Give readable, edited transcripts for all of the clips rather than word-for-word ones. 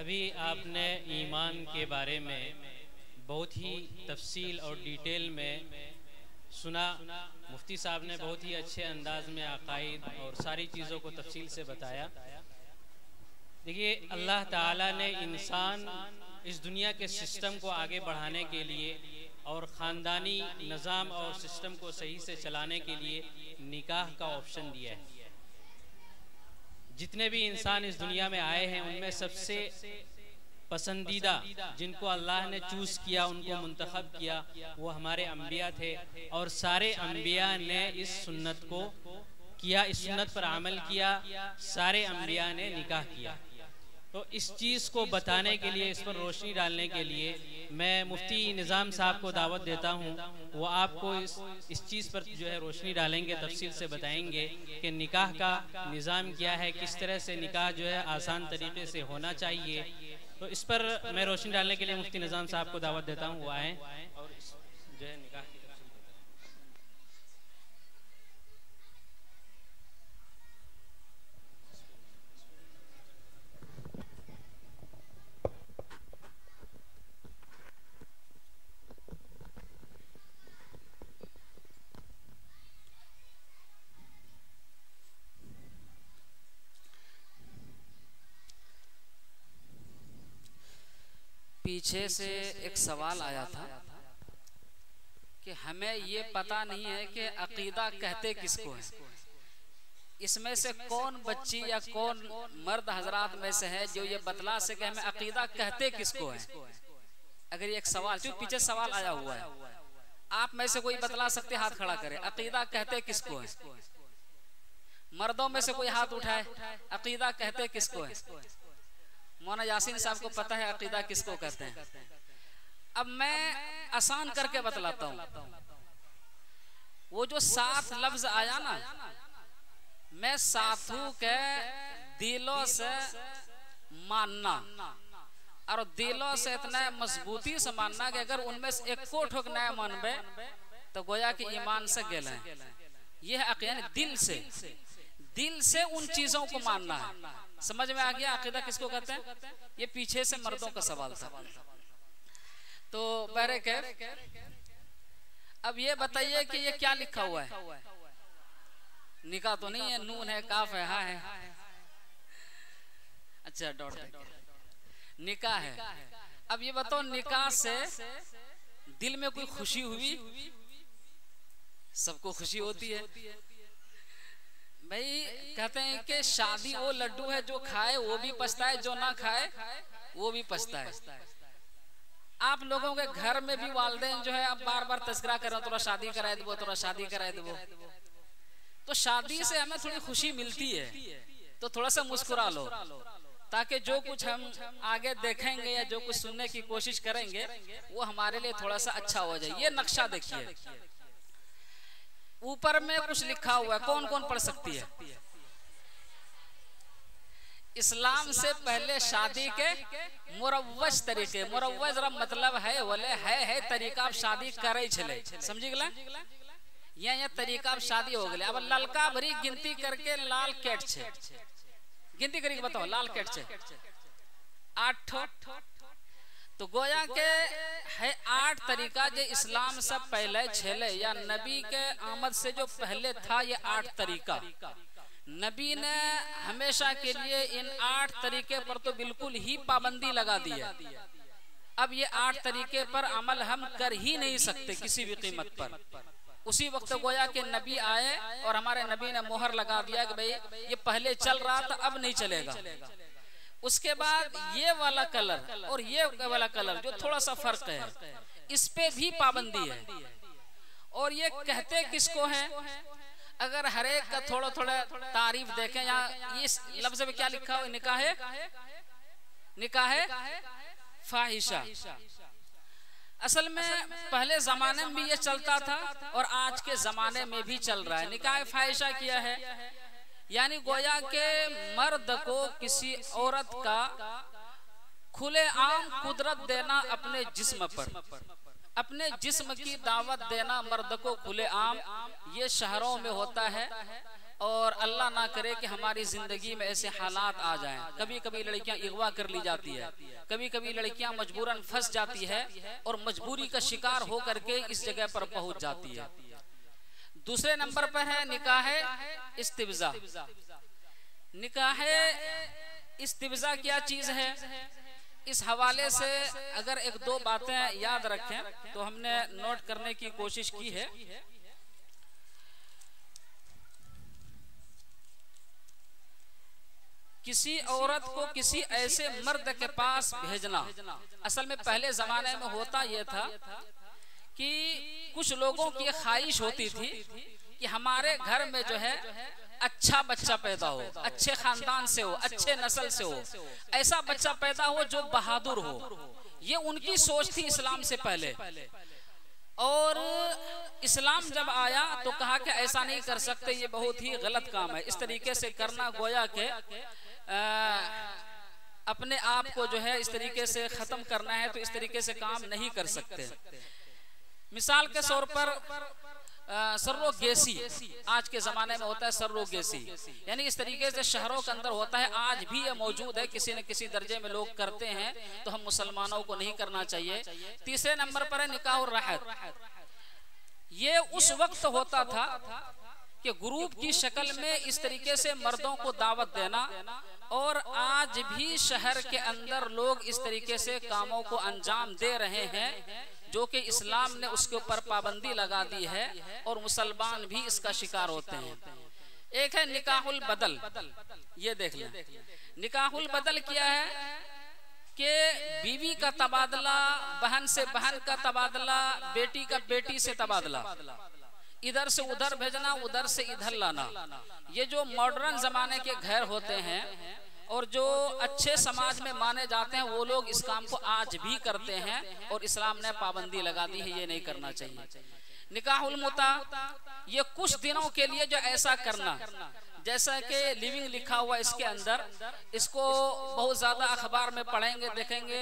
अभी आपने ईमान के बारे में बहुत ही तफसील और डिटेल में सुना। मुफ्ती साहब ने बहुत ही अच्छे अंदाज में अकायद और सारी चीज़ों को तफसील से बताया। देखिए, अल्लाह ताला ने इंसान इस दुनिया के सिस्टम को आगे बढ़ाने के लिए और ख़ानदानी निज़ाम और सिस्टम को सही से चलाने के लिए निकाह का ऑप्शन दिया है। जितने भी इंसान इस दुनिया में आए हैं उनमें सबसे पसंदीदा जिनको अल्लाह ने चूज़ किया, उनको मुंतखब किया, वो हमारे अम्बिया थे। और सारे अम्बिया ने इस सुन्नत को किया, इस सुन्नत पर अमल किया। सारे अम्बिया ने निकाह किया। तो इस चीज़ को बताने के लिए, इस पर रोशनी डालने के लिए मैं मुफ्ती निज़ाम साहब को दावत देता हूँ। वो आपको इस चीज़ पर जो है रोशनी डालेंगे, तफसील से बताएंगे कि निकाह का निज़ाम क्या है, किस तरह से निकाह जो है आसान तरीके से होना चाहिए। तो इस पर मैं रोशनी डालने के लिए मुफ्ती निज़ाम साहब को दावत देता हूँ, वो आएँ और जो है निकाह की पीछे से एक सवाल आया था कि हमें ये पता नहीं है कि अकीदा कहते किसको है। इसमें से कौन बच्ची या कौन मर्द हजरात में से है जो ये बतला सके हमें अकीदा कहते किसको है। अगर ये एक सवाल, जो पीछे सवाल आया हुआ है, आप में से कोई बतला सकते, हाथ खड़ा करे, अकीदा कहते किसको है। मर्दों में से कोई हाथ उठाए, अकीदा कहते किसको है। मौलाना यासीन साहब को पता है अकीदा किसको कहते हैं। अब मैं आसान करके बतलाता हूँ। वो जो 7 लफ्ज आया ना, मैं साथू के दिलों से मानना और दिलों से इतना मजबूती से मानना कि अगर उनमें से एक को ठोक नया मानबे तो गोया कि ईमान से गेल है। यह है अकीदा, दिल से उन चीजों को मानना है। समझ में आ गया अकीदा किसको कहते हैं। ये पीछे से मर्दों का सवाल था। तो बहरे खैर, अब ये बताइए कि ये क्या लिखा हुआ है। निकाह तो नहीं है, नून है, काफ है, हाँ है, अच्छा डॉट निकाह है। अब ये बताओ, निकाह से दिल में कोई खुशी हुई? सबको खुशी होती है भाई। कहते हैं कि शादी वो लड्डू है, जो खाए वो भी पछताए, जो ना खाए वो भी पछताए। आप लोगों के घर में भी वालिदैन जो है अब बार बार तस्करा कर रहे हो, थोड़ा शादी कराए दो, थोड़ा शादी कराए दो। तो शादी से हमें थोड़ी खुशी मिलती है, तो थोड़ा सा मुस्कुरा लो, ताकि जो कुछ हम आगे देखेंगे या जो कुछ सुनने की कोशिश करेंगे वो हमारे लिए थोड़ा सा अच्छा हो जाए। ये नक्शा देखिए, ऊपर में कुछ लिखा हुआ है, कौन कौन पढ़ सकती है। इस्लाम से पहले शादी के मुरव्वज तरीके, मुरव्वज मतलब है बोले है तरीका आप शादी करे छले, समझी गला। ये तरीका आप शादी हो गए। अब ललका भरी गिनती करके लाल कैट छे, गिनती करके बताओ, लाल कैट छे 8। तो गोया के है 8 तरीका जो इस्लाम से पहले छेले, या नबी के आमद से जो पहले था, ये 8 तरीका नबी ने हमेशा के लिए इन 8 तरीके पर तो बिल्कुल ही पाबंदी लगा दी है। अब ये 8 तरीके पर अमल हम कर ही नहीं सकते किसी भी कीमत पर। उसी वक्त गोया के नबी आए और हमारे नबी ने मोहर लगा दिया कि भाई ये पहले चल रहा था, अब नहीं चलेगा। उसके बाद ये वाला कलर और ये वाला कलर जो थोड़ा सा फर्क है, इस पे भी पाबंदी है। और ये कहते किसको है? अगर हर एक का थोड़ा थोड़ा तारीफ देखें, यहाँ इस लफ्ज में क्या लिखा हुआ, निकाह है फाहिशा। असल में पहले जमाने में भी ये चलता था और आज के जमाने में भी चल रहा है। निकाह फाहिशा किया है, यानी गोया के मर्द को किसी औरत का खुले आम कुदरत देना अपने जिस्म पर, अपने जिस्म की दावत देना मर्द को खुले आम। ये शहरों में होता है, और अल्लाह ना करे कि हमारी जिंदगी में ऐसे हालात आ जाएं। कभी कभी लड़कियां अगवा कर ली जाती है, कभी कभी लड़कियां मजबूरन फंस जाती है और मजबूरी का शिकार हो करके इस जगह पर पहुंच जाती है। दूसरे नंबर पर है निकाह इस्तिब्जा। निकाह इस्तिब्जा क्या चीज है, इस हवाले से अगर एक दो बातें याद रखें तो हमने नोट करने की कोशिश की है। किसी औरत को किसी ऐसे मर्द के पास भेजना, असल में पहले जमाने में होता यह था कि कुछ लोगों की ख्वाहिश होती थी कि हमारे घर में जो है अच्छा बच्चा पैदा हो, अच्छे खानदान से हो, अच्छे नस्ल से हो, ऐसा बच्चा पैदा हो जो बहादुर हो। ये उनकी सोच थी इस्लाम से पहले। और इस्लाम जब आया तो कहा कि ऐसा नहीं कर सकते, ये बहुत ही गलत काम है। इस तरीके से करना गोया के अपने आप को जो है इस तरीके से खत्म करना है, तो इस तरीके से काम नहीं कर सकते। मिसाल के तौर पर सरोगेसी आज के जमाने में होता है, सरोगेसी यानी इस तरीके से शहरों के अंदर होता है, आज भी ये मौजूद है, किसी न किसी दर्जे में लोग करते हैं, तो हम मुसलमानों को नहीं करना चाहिए। तीसरे नंबर पर है निकाह और राहत। ये उस वक्त होता था कि ग्रुप की शक्ल में इस तरीके से मर्दों को दावत देना, और आज भी शहर के अंदर लोग इस तरीके से कामों को अंजाम दे रहे हैं, जो कि इस्लाम ने उसके ऊपर पाबंदी लगा दी है और मुसलमान भी इसका शिकार होते हैं। एक है निकाहुल बदल। ये देख लें, निकाहुल बदल क्या है कि बीवी का तबादला, बहन से बहन का तबादला, बेटी का बेटी से तबादला, इधर से उधर भेजना, उधर से इधर लाना। ये जो मॉडर्न जमाने के घर होते हैं और जो अच्छे समाज में माने जाते हैं, वो लोग इस काम को आज भी करते हैं और इस्लाम ने पाबंदी लगा दी है, ये नहीं करना चाहिए। निकाहुल मुता, ये कुछ दिनों के लिए जो ऐसा करना, जैसा कि लिविंग लिखा हुआ इसके अंदर, इसको बहुत ज्यादा अखबार में पढ़ेंगे देखेंगे,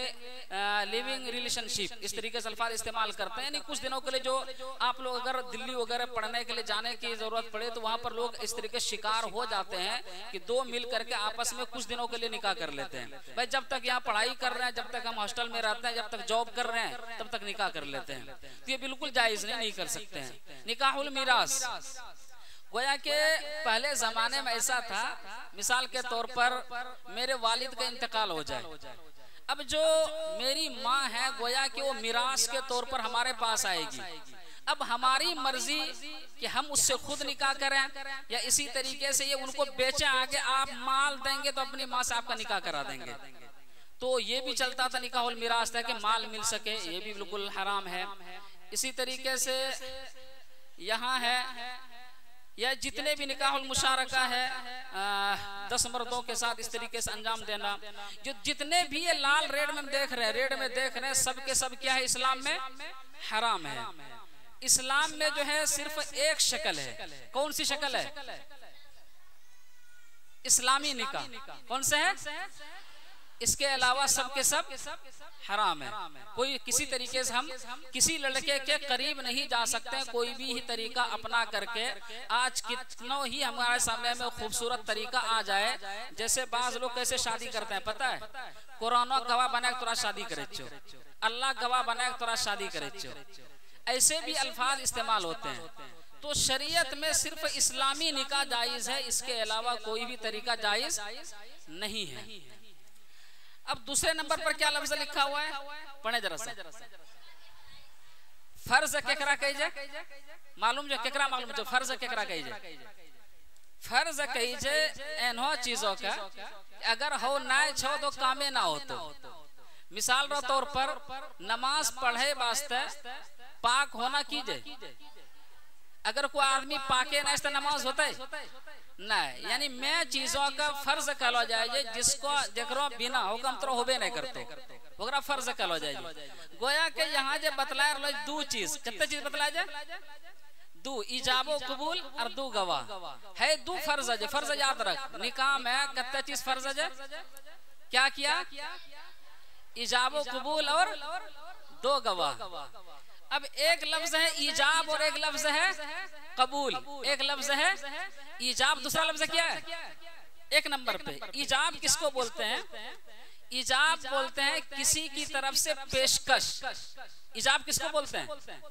लिविंग रिलेशनशिप इस तरीके से अल्फाज इस्तेमाल करते हैं। यानी कुछ दिनों के लिए जो आप लोग अगर दिल्ली वगैरह पढ़ने के लिए जाने की जरूरत पड़े तो वहां पर लोग इस तरीके शिकार हो जाते हैं कि दो मिल करके आपस में कुछ दिनों के लिए निकाह कर लेते हैं। भाई जब तक यहाँ पढ़ाई कर रहे हैं, जब तक हम हॉस्टल में रहते हैं, जब तक जॉब कर रहे हैं, तब तक निकाह कर लेते हैं। तो ये बिल्कुल जायज नहीं कर सकते हैं। निकाहुल मिरास, गोया के पहले जमाने में ऐसा था, मिसाल के तौर पर मेरे वालिद का इंतकाल हो जाए, अब जो मेरी माँ है गोया कि वो मिरास के तौर पर हमारे पास आएगी। अब हमारी मर्जी कि हम उससे खुद निकाह करें या इसी तरीके से ये उनको बेचे आगे, आप माल देंगे तो अपनी माँ से आपका निकाह करा देंगे। तो ये भी चलता था, निकाहुल मिरास था कि माल मिल सके, ये भी बिल्कुल हराम है। इसी तरीके से यहाँ है या जितने भी निकाहुल मुशारका है 10 मर्दों के साथ इस तरीके से अंजाम देना, जो जितने भी ये लाल रेड में देख रहे हैं, रेड में देख रहे हैं, सब के सब क्या है, इस्लाम में हराम है। इस्लाम में जो है सिर्फ एक शक्ल है, कौन सी शक्ल है, इस्लामी निकाह। कौन सा है, इसके अलावा सब के सब हराम है। कोई किसी तरीके से हम किसी लड़के के करीब नहीं जा सकते, कोई भी ही तरीका अपना करके। आज कितना ही हमारे सामने में खूबसूरत तरीका आ जाए, जैसे बाज लोग कैसे शादी करते हैं पता है, कुरान गवाह बना के तोरा शादी करे चो, अल्लाह गवाह बना के तोरा शादी करे चो, ऐसे भी अल्फाज इस्तेमाल होते हैं। तो शरीयत में सिर्फ इस्लामी निकाह जायज है, इसके अलावा कोई भी तरीका जायज नहीं है। अब दूसरे नंबर पर क्या लफ्ज लिखा हुआ है, पढ़े जरा सा। फर्ज केकरा कही जाए, मालूम जो केकरा मालूम जो फर्ज केकरा कही जाए, फर्ज कही जाए एनो चीजों का अगर हो ना छो तो कामे ना हो। तो मिसाल रो तौर पर नमाज पढ़े वास्ते पाक होना कीजिए, अगर कोई आदमी पाके ना तो नमाज होता है नहीं, यानी मैं चीजों का फर्ज कहलो जाए जिसको जकरो बिना हुक्म तो होबे नहीं करते, ओकरा फर्ज कहलो जाए। गोया के यहाँ जे बतलाए रहो दो चीज, कितने चीज बतलाए जाए, दो इजाबो कबूल और दो गवाह है, दो फर्ज है। फर्ज याद रख, निकाह में कितने चीज फर्ज है, क्या किया, इजाबो कबूल और दो गवाह। अब एक लफ्ज है ईजाब और एक लफ्ज है कबूल। एक लफ्ज है ईजाब, दूसरा लफ्ज क्या है? एक नंबर पे ईजाब किसको बोलते हैं? ईजाब बोलते हैं किसी की तरफ से पेशकश। ईजाब किसको बोलते हैं?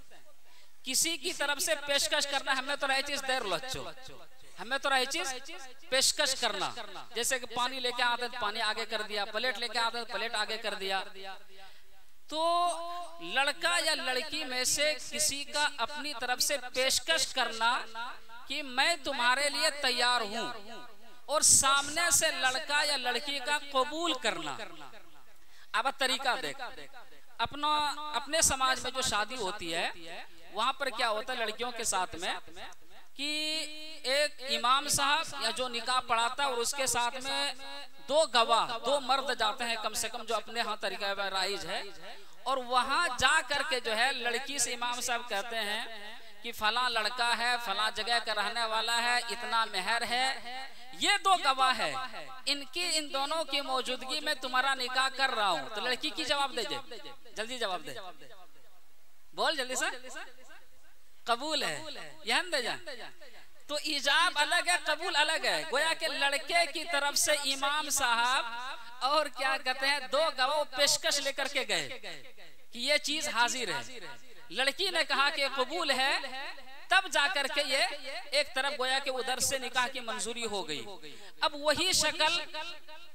किसी की तरफ से पेशकश करना। हमें तो रही चीज देर लच्चो, हमें तो रही चीज पेशकश करना। जैसे कि पानी लेके आते पानी आगे कर दिया, प्लेट लेके आते प्लेट आगे कर दिया। तो लड़का या लड़की में से किसी का अपनी तरफ से पेशकश करना कि मैं तुम्हारे लिए तैयार हूं, और सामने से लड़का या लड़की का कबूल करना। अब तरीका देख, अपने समाज में जो शादी होती है वहां पर क्या होता है लड़कियों के साथ में कि एक इमाम साहब या जो निकाह पढ़ाता है और उसके साथ में दो गवाह, दो मर्द जाते हैं कम से कम, जो अपने यहाँ तरीका राइज है। और वहां जा करके जो है लड़की से इमाम साहब कहते हैं कि फला लड़का है, फला जगह का रहने वाला है, इतना मेहर है, ये दो गवाह है, इन दोनों की मौजूदगी में तुम्हारा निकाह कर रहा हूँ। तो लड़की की जवाब दे, जल्दी जवाब दे, बोल जल्दी से, कबूल है, यह दे जा। तो ईजाब अलग है, कबूल अलग है। गोया के लड़के की तरफ से इमाम साहब और क्या कहते हैं दो गवाह पेशकश लेकर के गए कि ये चीज हाजिर है। लड़की ने कहा कि कबूल है, तब जाकर के ये एक तरफ गोया के उधर से निकाह की मंजूरी हो गई। अब वही शक्ल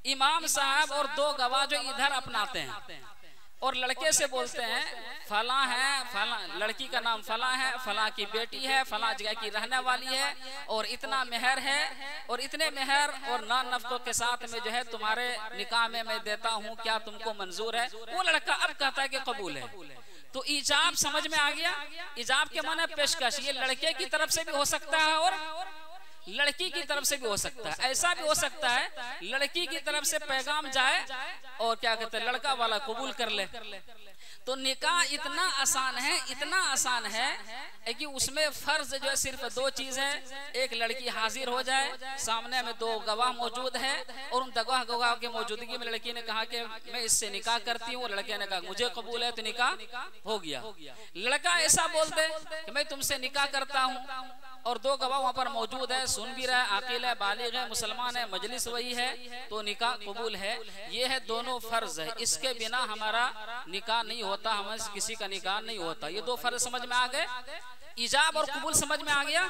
इमाम साहब और दो गवाह जो इधर अपनाते हैं और लड़के से बोलते हैं फला है, फला लड़की का नाम फला है, फला की बेटी है, फला जगह की रहने वाली है, और इतना मेहर है, और इतने मेहर और नान नफ्तों के साथ में जो है तुम्हारे निकाह में मैं देता हूँ, क्या तुमको मंजूर है? वो लड़का अब कहता है कि कबूल है। तो ईजाब समझ में आ गया। ईजाब के माने पेशकश। ये लड़के की तरफ से भी हो सकता है और लड़की की तरफ से भी हो सकता है। ऐसा भी हो सकता है लड़की की तरफ से पैगाम जाए और क्या कहते हैं लड़का वाला कबूल कर ले। तो निकाह इतना आसान है, इतना आसान है कि उसमें फर्ज जो है सिर्फ दो चीज है। एक लड़की हाजिर हो जाए, सामने में दो गवाह मौजूद है, और उन गवाह की मौजूदगी में लड़की ने कहा कि मैं इससे निकाह करती हूँ, लड़के ने कहा मुझे कबूल है, तो निकाह हो गया। लड़का ऐसा बोल दे कि मैं तुमसे निकाह करता हूँ, और दो गवाह वहां पर मौजूद है, सुन भी रहा है, आकिल है, बालिग है, मुसलमान है, मजलिस वही है, तो निकाह कबूल है। ये है दोनों फर्ज है, इसके बिना हमारा निकाह नहीं होता, हमें किसी का निकाह नहीं होता। ये दो फर्ज समझ में आ गए, इजाब और कबूल समझ में आ गया।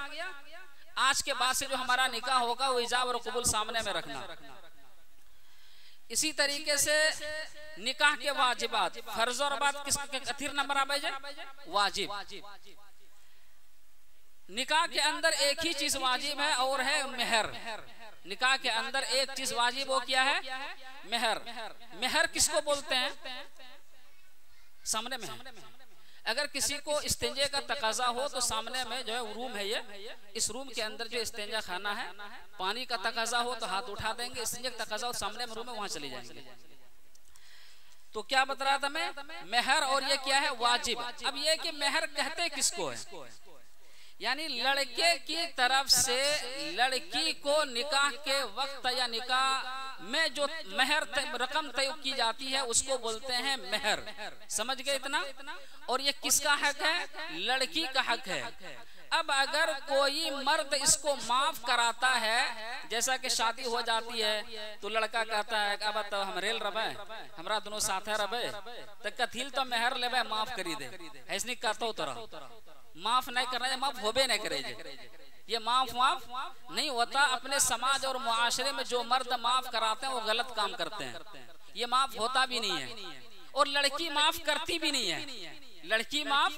आज के बाद से जो हमारा निकाह होगा वो इजाब और कबूल सामने में रखना। इसी तरीके से निकाह के वाजिबात, फर्ज और बात किसके कथीर नंबर आवे वाजिब। निकाह के अंदर एक ही चीज वाजिब है और है मेहर। निकाह के अंदर एक चीज वाजिब हो क्या है? मेहर। मेहर किसको बोलते हैं? सामने में अगर किसी को इस्तेंजे का तकाजा हो तो सामने में जो है रूम है, ये इस रूम के अंदर जो इस्तेंजा खाना है, पानी का तकाजा हो तो हाथ उठा देंगे, इस्तेंजे का तकाजा हो सामने में रूम है, वहां चले जाएंगे। तो क्या बता रहा था मैं? मेहर, और ये क्या है? वाजिब। अब ये कि मेहर कहते किसको है? यानी लड़के की तरफ से लड़की को निकाह के वक्त या निकाह में जो मेहर रकम तय की जाती है उसको बोलते हैं मेहर। समझ गए इतना? और ये किसका हक है? लड़की का हक है। अब अगर कोई मर्द इसको माफ कराता है, जैसा कि शादी हो जाती है तो लड़का कहता है अब तो हम रेल रबे, हमरा दोनों साथ है रबे, तो कथिल तो मेहर लेबे माफ करी दे, ऐसा नहीं कहता तरह माफ नहीं करना, माफ होबे नहीं करे। ये माफ नहीं होता। अपने समाज और मुआशरे में जो मर्द माफ कराते हैं वो गलत काम करते हैं, ये माफ होता भी नहीं है। और लड़की माफ करती भी नहीं है, लड़की माफ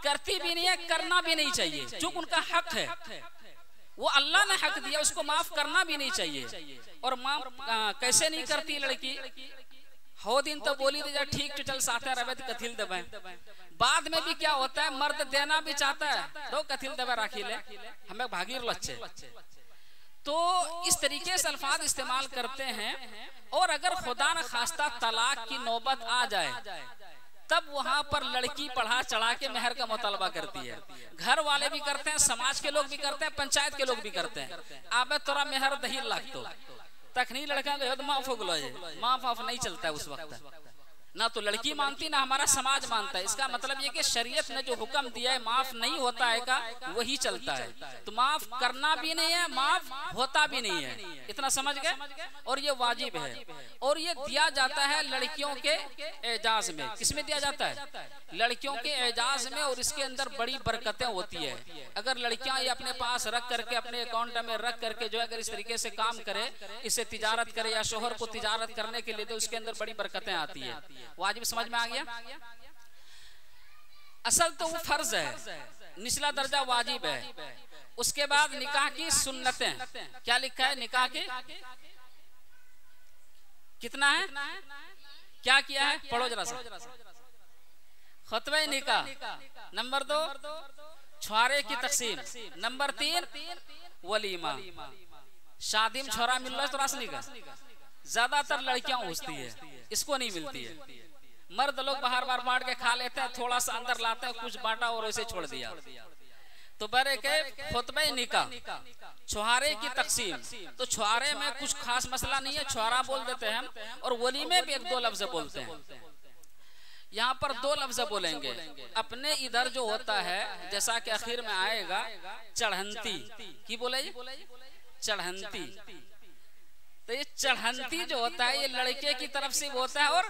करती भी नहीं है, करना भी नहीं चाहिए। जो उनका हक है, वो अल्लाह ने हक दिया, उसको माफ करना भी नहीं चाहिए। और माफ कैसे नहीं करती लड़की? हो दिन तो बोली दे ठीक तो चल साथे रहे तो कथिल दबे। बाद में भी क्या होता है, मर्द देना भी चाहता है तो कथिल दबे राखी ले, हमें भागीर लच्छे। तो इस तरीके से अल्फाज इस्तेमाल करते हैं। और अगर खुदा न खास्ता तलाक की नौबत आ जाए तब वहां पर लड़की बढ़ा चढ़ा के मेहर का मुतालबा करती है। घर वाले भी करते हैं, समाज के लोग भी करते हैं, पंचायत के लोग भी करते हैं। आबे तोरा मेहर दही लाग तो तखनी लड़का माफ हो गलो, माफ नहीं चलता है उस वक्त। ना तो लड़की मानती ना हमारा समाज मानता है। इसका मतलब ये कि शरीयत ने जो हुक्म दिया है माफ नहीं होता है का वही चलता है, तो माफ करना भी नहीं है, माफ होता भी नहीं है। इतना समझ गए? और ये वाजिब है, और ये दिया जाता है लड़कियों के एजाज में। किसमें दिया जाता है? लड़कियों के एजाज में, और इसके अंदर बड़ी बरकतें होती है। अगर लड़कियां ये अपने पास रख करके, अपने अकाउंट में रख करके जो है अगर इस तरीके से काम करे, इससे तिजारत करे या शोहर को तिजारत करने के लिए, तो उसके अंदर बड़ी बरकतें आती है। वाजिब समझ में आ गया? असल तो वो फर्ज है, निचला दर्जा वाजिब है। उसके बाद निकाह की सुन्नतें, क्या लिखा है निकाह की? कितना है? क्या किया है? पढ़ो जरा सा। खुतबे निकाह। नंबर 2 छुआरे की तकसीम। नंबर 3 वलीमा। शादी में छोरा मिल रहा है तो रासनी का ज्यादातर लड़कियां पूछती है, इसको नहीं मिलती है। मर्द लोग बाहर बार बांट के खा लेते हैं, थोड़ा सा अंदर लाते हैं, कुछ बांटा और ऐसे छोड़ दिया। तो बरे के खुतबे निकाह, छुहारे की तकसीम। तो छुहारे में कुछ खास मसला नहीं है, छुहारा बोल देते हैं हम, और वलीमे भी 1-2 लफ्ज बोलते हैं। यहाँ पर 2 लफ्ज बोलेंगे। अपने इधर जो होता है, जैसा कि आखिर में आएगा, चढ़ंती की बोले, चढ़ंती। तो ये चढ़ंती जो होता है ये लड़के की तरफ से वो होता है और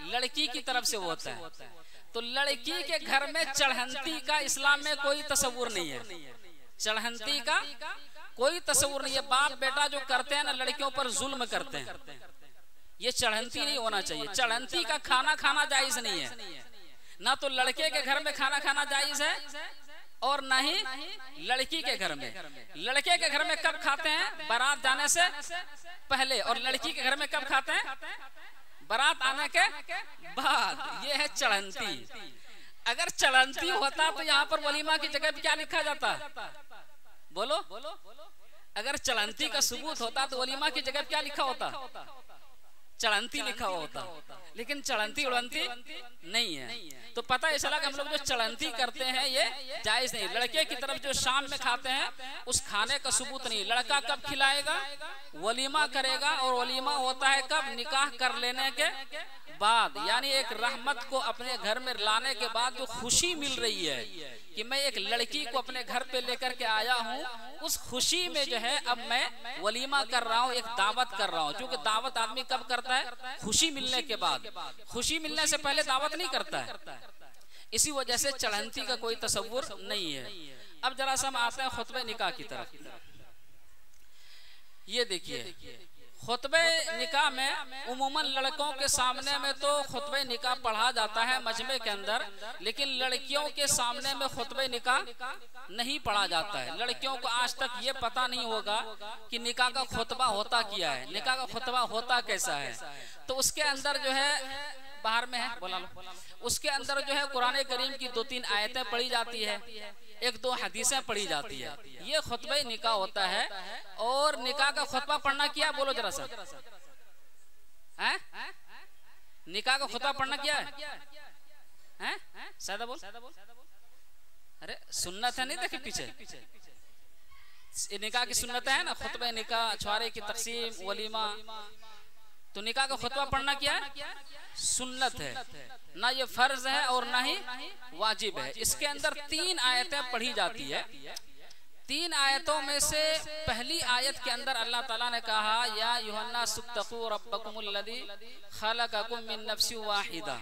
लड़की की तरफ से वो होता है। तो लड़की के घर में चढ़ंती का इस्लाम में कोई तस्वुर नहीं है। चढ़ंती का कोई तस्वुर नहीं है। बाप बेटा जो करते हैं ना, लड़कियों पर जुल्म करते हैं, ये चढ़ंती नहीं होना चाहिए। चढ़ंती का खाना खाना जायज नहीं है। ना तो लड़के के घर में खाना खाना जायज है और ना ही लड़की के घर में। लड़के के घर में कब खाते हैं? बारात जाने से पहले, और लड़की के घर में कब खाते हैं? बारात आने के बाद। ये है चढ़ंती। अगर चढ़ंती होता तो यहाँ पर वलीमा की जगह क्या लिखा जाता? बोलो। अगर चढ़ंती का सबूत होता तो वलीमा की जगह क्या लिखा होता? चढ़ंती लिखा हुआ होता। लेकिन चढ़ंती उड़ंती नहीं है। तो पता है चला कि हम लोग जो चढ़ंती करते हैं ये जायज नहीं। लड़के की तरफ जो शाम में खाते हैं उस खाने का सबूत नहीं। लड़का कब खिलाएगा? वलीमा करेगा, और वलीमा होता है कब? निकाह कर लेने के बाद। यानी एक रहमत को अपने घर में लाने के बाद जो खुशी मिल रही है कि मैं एक लड़की को अपने घर पे लेकर के आया हूँ, उस खुशी में जो है अब मैं वलीमा कर रहा हूँ, एक दावत कर रहा हूँ। क्योंकि दावत आदमी कब करता है? खुशी मिलने के बाद। खुशी मिलने से पहले दावत नहीं करता है। इसी वजह से चढ़ंती का कोई तस्वुर नहीं है। अब जरा सा हम आते हैं खुतबे निकाह की तरफ। ये देखिए, खुतबे निकाह में उमूमन लड़कों के सामने में तो खुतबे निकाह पढ़ा जाता है मजमे के अंदर, लेकिन लड़कियों के सामने में खुतबे निकाह नहीं पढ़ा जाता है। लड़कियों को आज तक ये पता नहीं होगा कि निकाह का खुतबा होता क्या है, निकाह का खुतबा होता कैसा है। तो उसके अंदर जो है, बाहर में है बोला लो, उसके अंदर जो है कुरान करीम की 2-3 आयतें पढ़ी जाती है, 1-2 हदीसें पढ़ी जाती है। ये खुतबा निकाह होता है। और निकाह का खुतबा पढ़ना क्या? बोलो जरा सा। निकाह का खुतबा पढ़ना क्या है? सादा बोल। अरे सुन्नत है, नहीं देखे पीछे निकाह की सुन्नत है ना, खुतबा निकाह, छुआरे की तकसीम, वलीमा। तो निकाह का खुतबा पढ़ना क्या है? सुन्नत है, ना ये फर्ज है और ना ही वाजिब है। इसके अंदर 3 आयतें पढ़ी जाती है। 3 आयतों में से पहली आयत के अंदर अल्लाह ताला ने कहा, या यूहन्ना सुत्तकू रब्बकुमुल्लज़ी खलक़कुम मिन नफ्सिन वाहिदा।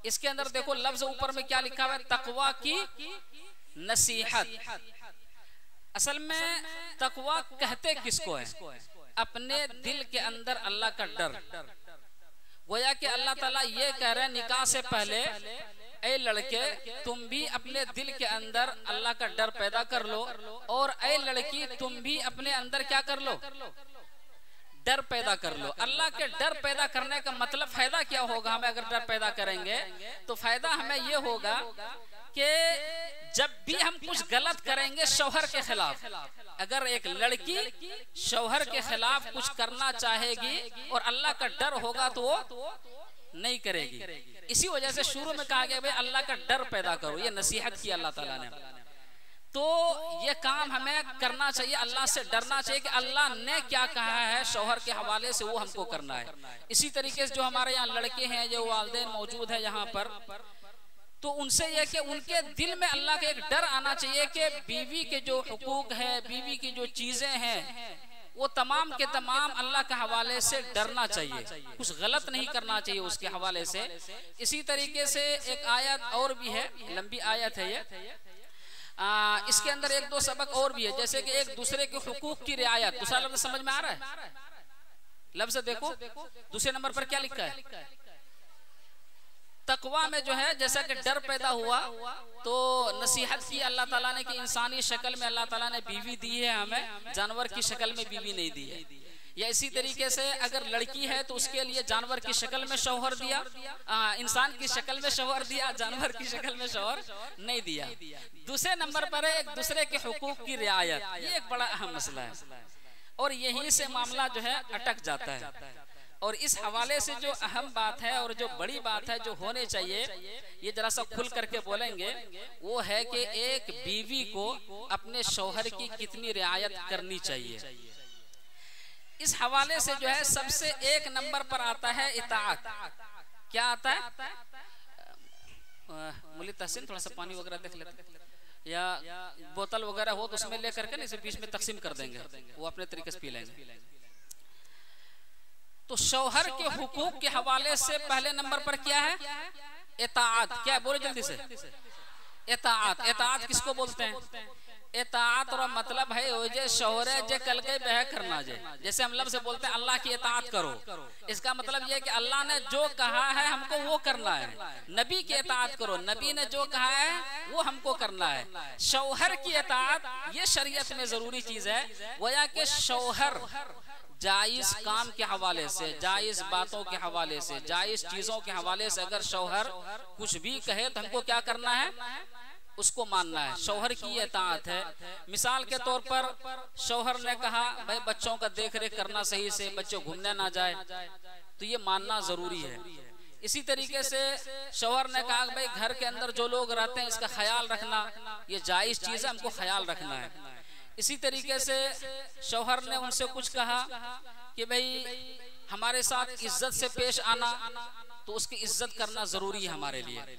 इसके अंदर देखो लफ्ज ऊपर में क्या लिखा हुआ है? तकवा की नसीहत। असल में तकवा कहते किसको है? अपने दिल के अंदर अल्लाह का डर। गोया कि अल्लाह ताला ये कह रहे हैं निकाह से पहले, ऐ लड़के तुम भी अपने दिल के अंदर अल्लाह का डर पैदा कर लो, और ऐ लड़की तुम भी अपने अंदर क्या कर लो? डर पैदा कर लो। अल्लाह के डर पैदा करने का मतलब फायदा क्या होगा हमें अगर डर पैदा करेंगे? तो फायदा हमें ये होगा कि जब भी हम कुछ गलत करेंगे शौहर के खिलाफ, अगर एक लड़की शौहर के खिलाफ कुछ करना चाहेगी और अल्लाह का डर होगा तो वो नहीं करेगी। इसी वजह से शुरू में कहा गया भाई अल्लाह का डर पैदा करो, ये नसीहत की अल्लाह ताला ने। तो ये काम हमें करना चाहिए, अल्लाह से डरना चाहिए कि अल्लाह ने क्या कहा है शौहर के हवाले से वो हमको करना है। इसी तरीके से जो हमारे यहाँ लड़के हैं, जो वालिदैन मौजूद है यहाँ पर, तो उनसे यह कि उनके दिल में अल्लाह का एक डर आना चाहिए कि बीवी के जो हुकूक है, बीवी की जो चीजें हैं, वो तमाम के तमाम अल्लाह के हवाले से डरना चाहिए, कुछ गलत नहीं करना चाहिए उसके हवाले से। इसी तरीके से एक आयत और भी है, लंबी आयत है ये, इसके अंदर एक दो सबक और भी है, जैसे कि एक दूसरे के हुकूक की रियायत। दूसरा लफ्ज़ समझ में आ रहा है? लफ्ज़ देखो दूसरे नंबर पर क्या लिखा है, तकवा में जो है जैसा कि डर पैदा हुआ तो नसीहत की अल्लाह ताला ने कि इंसानी शक्ल में अल्लाह ताला ने बीवी दी है, हमें जानवर की शक्ल में बीवी नहीं दी है। या इसी तरीके से अगर लड़की है तो उसके लिए जानवर की शक्ल में शौहर दिया, इंसान की शक्ल में शौहर दिया, जानवर की शक्ल में शौहर नहीं दिया। दूसरे नंबर पर है एक दूसरे के हुकूक की रियायत, ये एक बड़ा अहम मसला है और यहीं से मामला जो है अटक जाता है। और इस हवाले से जो अहम बात है और जो बड़ी बात है जो होने चाहिए, ये जरा सा खुल करके बोलेंगे, वो है कि एक बीवी को अपने शौहर की कितनी रियायत करनी चाहिए। इस हवाले से जो है सबसे एक नंबर पर आता है इताअत। क्या आता है? मुली तहसीन थोड़ा सा पानी वगैरह देख लेते, या बोतल वगैरह हो तो उसमें लेकर के इसे बीच में तकसीम कर देंगे, वो अपने तरीके से पी लेंगे। तो शौहर के हुकूक के हवाले से पहले नंबर पर क्या है? इताअत। क्या बोलो जल्दी से, इताअत। इताअत किसको बोलते हैं? इताअत और मतलब है वो जे शौहर जे कल के बह करना जे, जैसे हम लफ्ज़ से बोलते हैं अल्लाह की इताअत करो, इसका मतलब ये कि अल्लाह ने जो कहा है हमको वो करना है। नबी की इताअत करो, नबी ने जो कहा है वो हमको करना है। शौहर की इताअत ये शरीयत में जरूरी चीज है, गोया कि शौहर जायज काम के हवाले से, जायज बातों के हवाले से, जायज चीजों के हवाले से अगर शौहर कुछ भी कहे तो हमको क्या करना है? उसको मानना है। शौहर की ये इताअत है। मिसाल के तौर पर शौहर ने कहा भाई बच्चों का देख रेख करना सही से, बच्चे घूमने ना जाए, तो ये मानना जरूरी है। इसी तरीके से शौहर ने कहा भाई घर के अंदर जो लोग रहते हैं इसका ख्याल रखना, ये जायज चीज है, हमको ख्याल रखना है। इसी तरीके से शौहर ने उनसे कुछ कहा कि भाई हमारे साथ इज्जत से पेश आना, तो उसकी इज्जत करना जरूरी है हमारे लिए।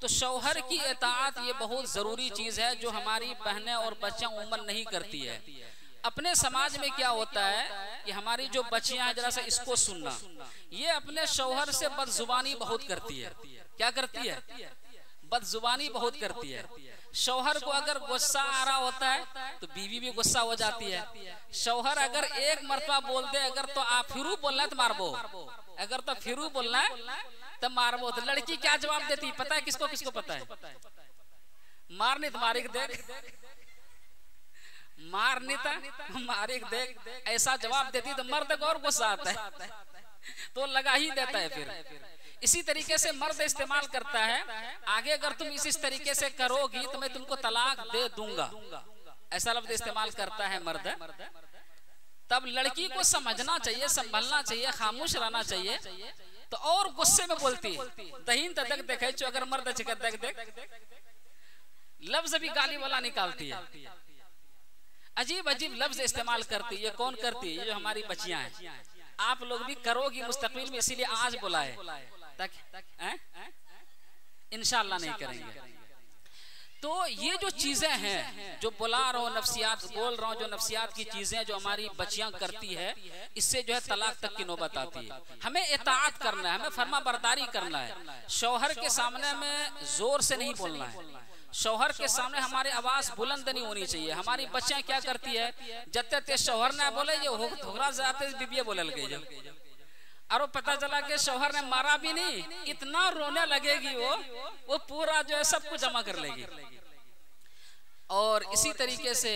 तो शौहर की इताअत ये बहुत जरूरी चीज है जो हमारी बहनें और बच्चियां उम्र नहीं करती है। अपने समाज में क्या होता है कि हमारी जो बच्चियां हैं, जरा सा इसको सुनना, ये अपने शौहर से बदजुबानी बहुत करती है। क्या करती है? बदजुबानी बहुत करती है। शौहर को अगर गुस्सा आ रहा होता है तो बीवी भी गुस्सा हो जाती है। शौहर अगर एक मरतबा बोल दे अगर तो आप फिरू बोलना है तो मारबो, अगर तो फिरू बोलना है तब मारबो। तो लड़की क्या जवाब देती पता है? किसको किसको पता है? मारनी तो मारिक देख, मारनी तो मारिक देख, ऐसा जवाब देती तो मर्द को और गुस्सा आता है तो लगा ही देता है फिर। इसी तरीके से मर्द इस्तेमाल करता है, आगे अगर तुम इस तरीके से करोगी तो मैं तुमको तलाक दे दूंगा, ऐसा लफ्ज़ इस्तेमाल करता है मर्द। तब लड़की को समझना चाहिए, संभलना चाहिए, खामोश रहना चाहिए। तो और गुस्से में बोलती है दहीन तक देखे चो, अगर मर्द देख देख लफ्ज भी गाली वाला निकालती है, अजीब अजीब लफ्ज इस्तेमाल करती है। ये कौन करती है? ये जो हमारी बच्चियां हैं। आप लोग भी करोगी मुस्तकबिल में, इसीलिए आज बुलाए इंशाअल्लाह नहीं करेंगे। तो ये जो चीजें हैं जो बुला रहा हूँ, नफ्सियात बोल रहा हूँ, जो नफ्सियात की चीजें जो हमारी बच्चियां करती है, इससे जो है तलाक तक की नौबत आती है। हमें इताअत करना है, हमें फर्मा बरदारी करना है। शौहर के सामने में जोर से नहीं बोलना है, शौहर के सामने हमारी आवाज बुलंद नहीं होनी चाहिए। हमारी बच्चियां क्या करती है, जब तक शौहर ने बोले ये घोघरा जाते बीबिया बोलल गई, और पता चला कि शौहर ने मारा भी नहीं, इतना रोने लगेगी वो पूरा जो है सब कुछ जमा कर लेगी। और इसी तरीके से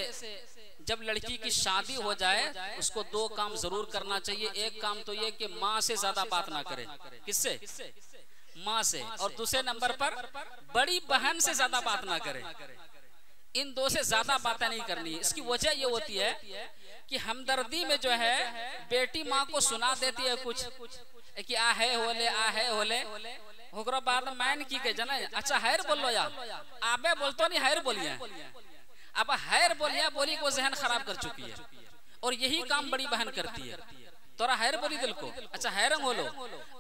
जब लड़की की शादी हो जाए उसको दो काम जरूर करना चाहिए। एक काम तो ये कि माँ से ज्यादा बात ना करे। किससे? माँ से। और दूसरे नंबर पर बड़ी बहन से ज्यादा बात ना करे। इन दो से ज्यादा बातें नहीं करनी। इसकी वजह ये होती है कि हमदर्दी में जो है बेटी माँ को सुना देती है कुछ कि आ है होले होकरो बाद मैन की के जना अच्छा हैर बोलो या आबे बोलतो नहीं हैर बोलिए। अब हैर बोलिया बोली को जहन खराब कर चुकी है, और यही काम बड़ी बहन करती है। तोरा हैर बोली दिल को, अच्छा हैरंग हो लो।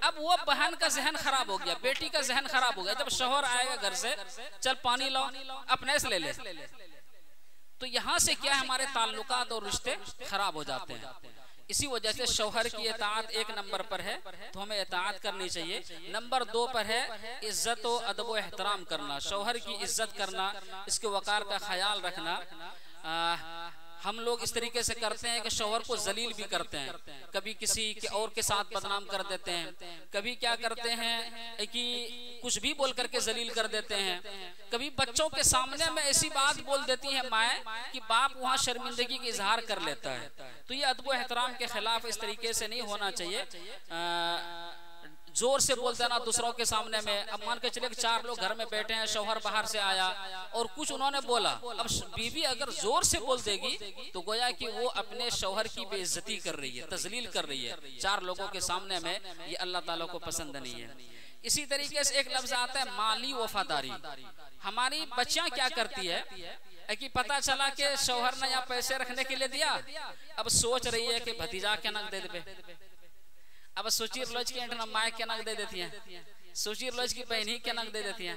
अब वो बहन का जहन खराब हो गया, बेटी का जहन खराब हो गया। जब शौहर आएगा घर से, चल पानी लाओ, अपने से ले ले, तो यहाँ से क्या हमारे ताल्लुकात और रिश्ते खराब हो जाते हैं। इसी वजह से शौहर की इताअत 1 नंबर पर है, तो हमें इताअत करनी चाहिए। नंबर 2 पर है इज्जत और अदब व एहतराम करना, शौहर की इज्जत करना, इसके वकार का ख्याल रखना। हम लोग इस तरीके से करते हैं कि शौहर को जलील भी करते हैं, कभी किसी के और के साथ बदनाम कर देते हैं, कभी क्या करते हैं कि कुछ भी बोल करके जलील कर देते हैं, कभी बच्चों के सामने में ऐसी बात बोल देती है माए कि बाप वहाँ शर्मिंदगी की इजहार कर लेता है। तो ये अदब एहतराम के खिलाफ इस तरीके से नहीं होना चाहिए। जोर से बोल देना दूसरों के सामने में। अब मान के चले 4 लोग घर में बैठे हैं, शौहर बाहर से आया और कुछ उन्होंने बोला, अब बीवी अगर जोर से बोल देगी तो गोया कि वो अपने शौहर की बेइज्जती कर रही है, तजलील कर रही है 4 लोगों के सामने में। ये अल्लाह ताला को पसंद नहीं है। इसी तरीके से एक लफ्ज आता है माली वफादारी। हमारी बच्चियां क्या करती है कि पता चला कि शौहर ने यहाँ पैसे रखने के लिए दिया, अब सोच रही है कि भतीजा के नक दे दे। अब सुचीर लोज की एंटना माए के नक दे देती हैं, सुचीर लोज की बहन ही के नक दे देती हैं,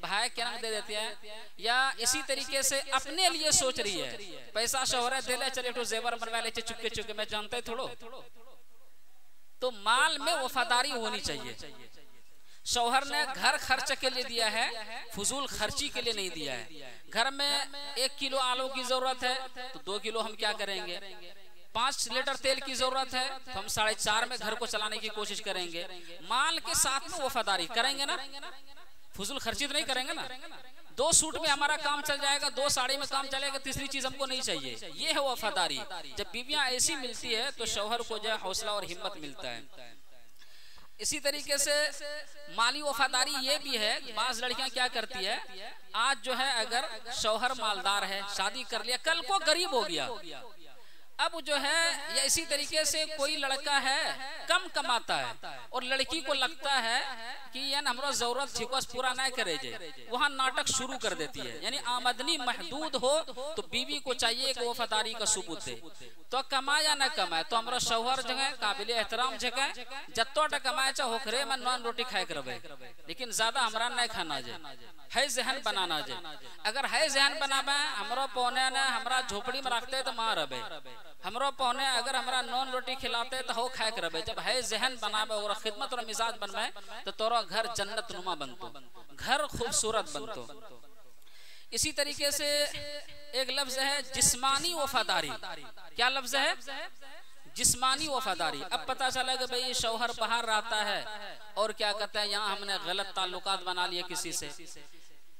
भाई के नक दे देती हैं। या इसी तरीके से अपने लिए सोच रही है, पैसा शौहर दे ले, चले तो जेवर बनवा ले, चुपके चुपके मैं जानता ही थोड़ो। तो माल में वफादारी होनी चाहिए। शौहर ने घर खर्च के लिए दिया है, फजूल खर्ची के लिए नहीं दिया है। घर में 1 किलो आलू की जरूरत है तो 2 किलो हम क्या करेंगे, 5 लीटर तेल की जरूरत है तो हम 4.5 में घर को चलाने की कोशिश करेंगे। माल के साथ में वफादारी करेंगे ना, फजूल खर्ची तो नहीं करेंगे ना। 2 सूट में हमारा काम चल जाएगा, 2 साड़ी में काम चलेगा, तीसरी चीज हमको नहीं चाहिए। ये है वफादारी। जब बीवियां ऐसी मिलती है तो शौहर को जो है हौसला और हिम्मत मिलता है। इसी तरीके से माली वफादारी ये भी है, बाज लड़कियां क्या करती है, आज जो है अगर शौहर मालदार है, शादी कर लिया, कल को गरीब हो गया, अब जो है या इसी तरीके से कोई लड़का है कम कमाता है और लड़की को लगता है कि यानी हमारा जरूरत थी पूरा ना करे जे, वहाँ नाटक शुरू कर देती है। यानी आमदनी महदूद हो तो बीवी को चाहिए कि वफादारी का सबूत दे, तो कमाए या न कमाए तो हमारा शौहर जगह काबिल एहतराम जगह जत्तो कमाए चाहे होखरे में नॉन रोटी खाए करबे, लेकिन ज्यादा हमारा नहीं खाना जे, है जहन बनाना जे। अगर है जहन बनाबे हमारा पौने ने हमारा झोपड़ी में रखते तो माँ रबे, हमरो पौने अगर हमारा नॉन रोटी खिलाते तो हो खाए करबे। जब है जहन बनाबे और खिदमत और मिजाज बनबे तो तोरा घर जन्नत नुमा बनतो, घर खूबसूरत बनतो। इसी तरीके से एक लफ्ज है जिस्मानी वफादारी। क्या लफ्ज है? जिस्मानी वफादारी। अब पता चला कि भाई शौहर बाहर रहता है और क्या कहता है यहाँ हमने गलत ताल्लुकात बना लिए किसी से,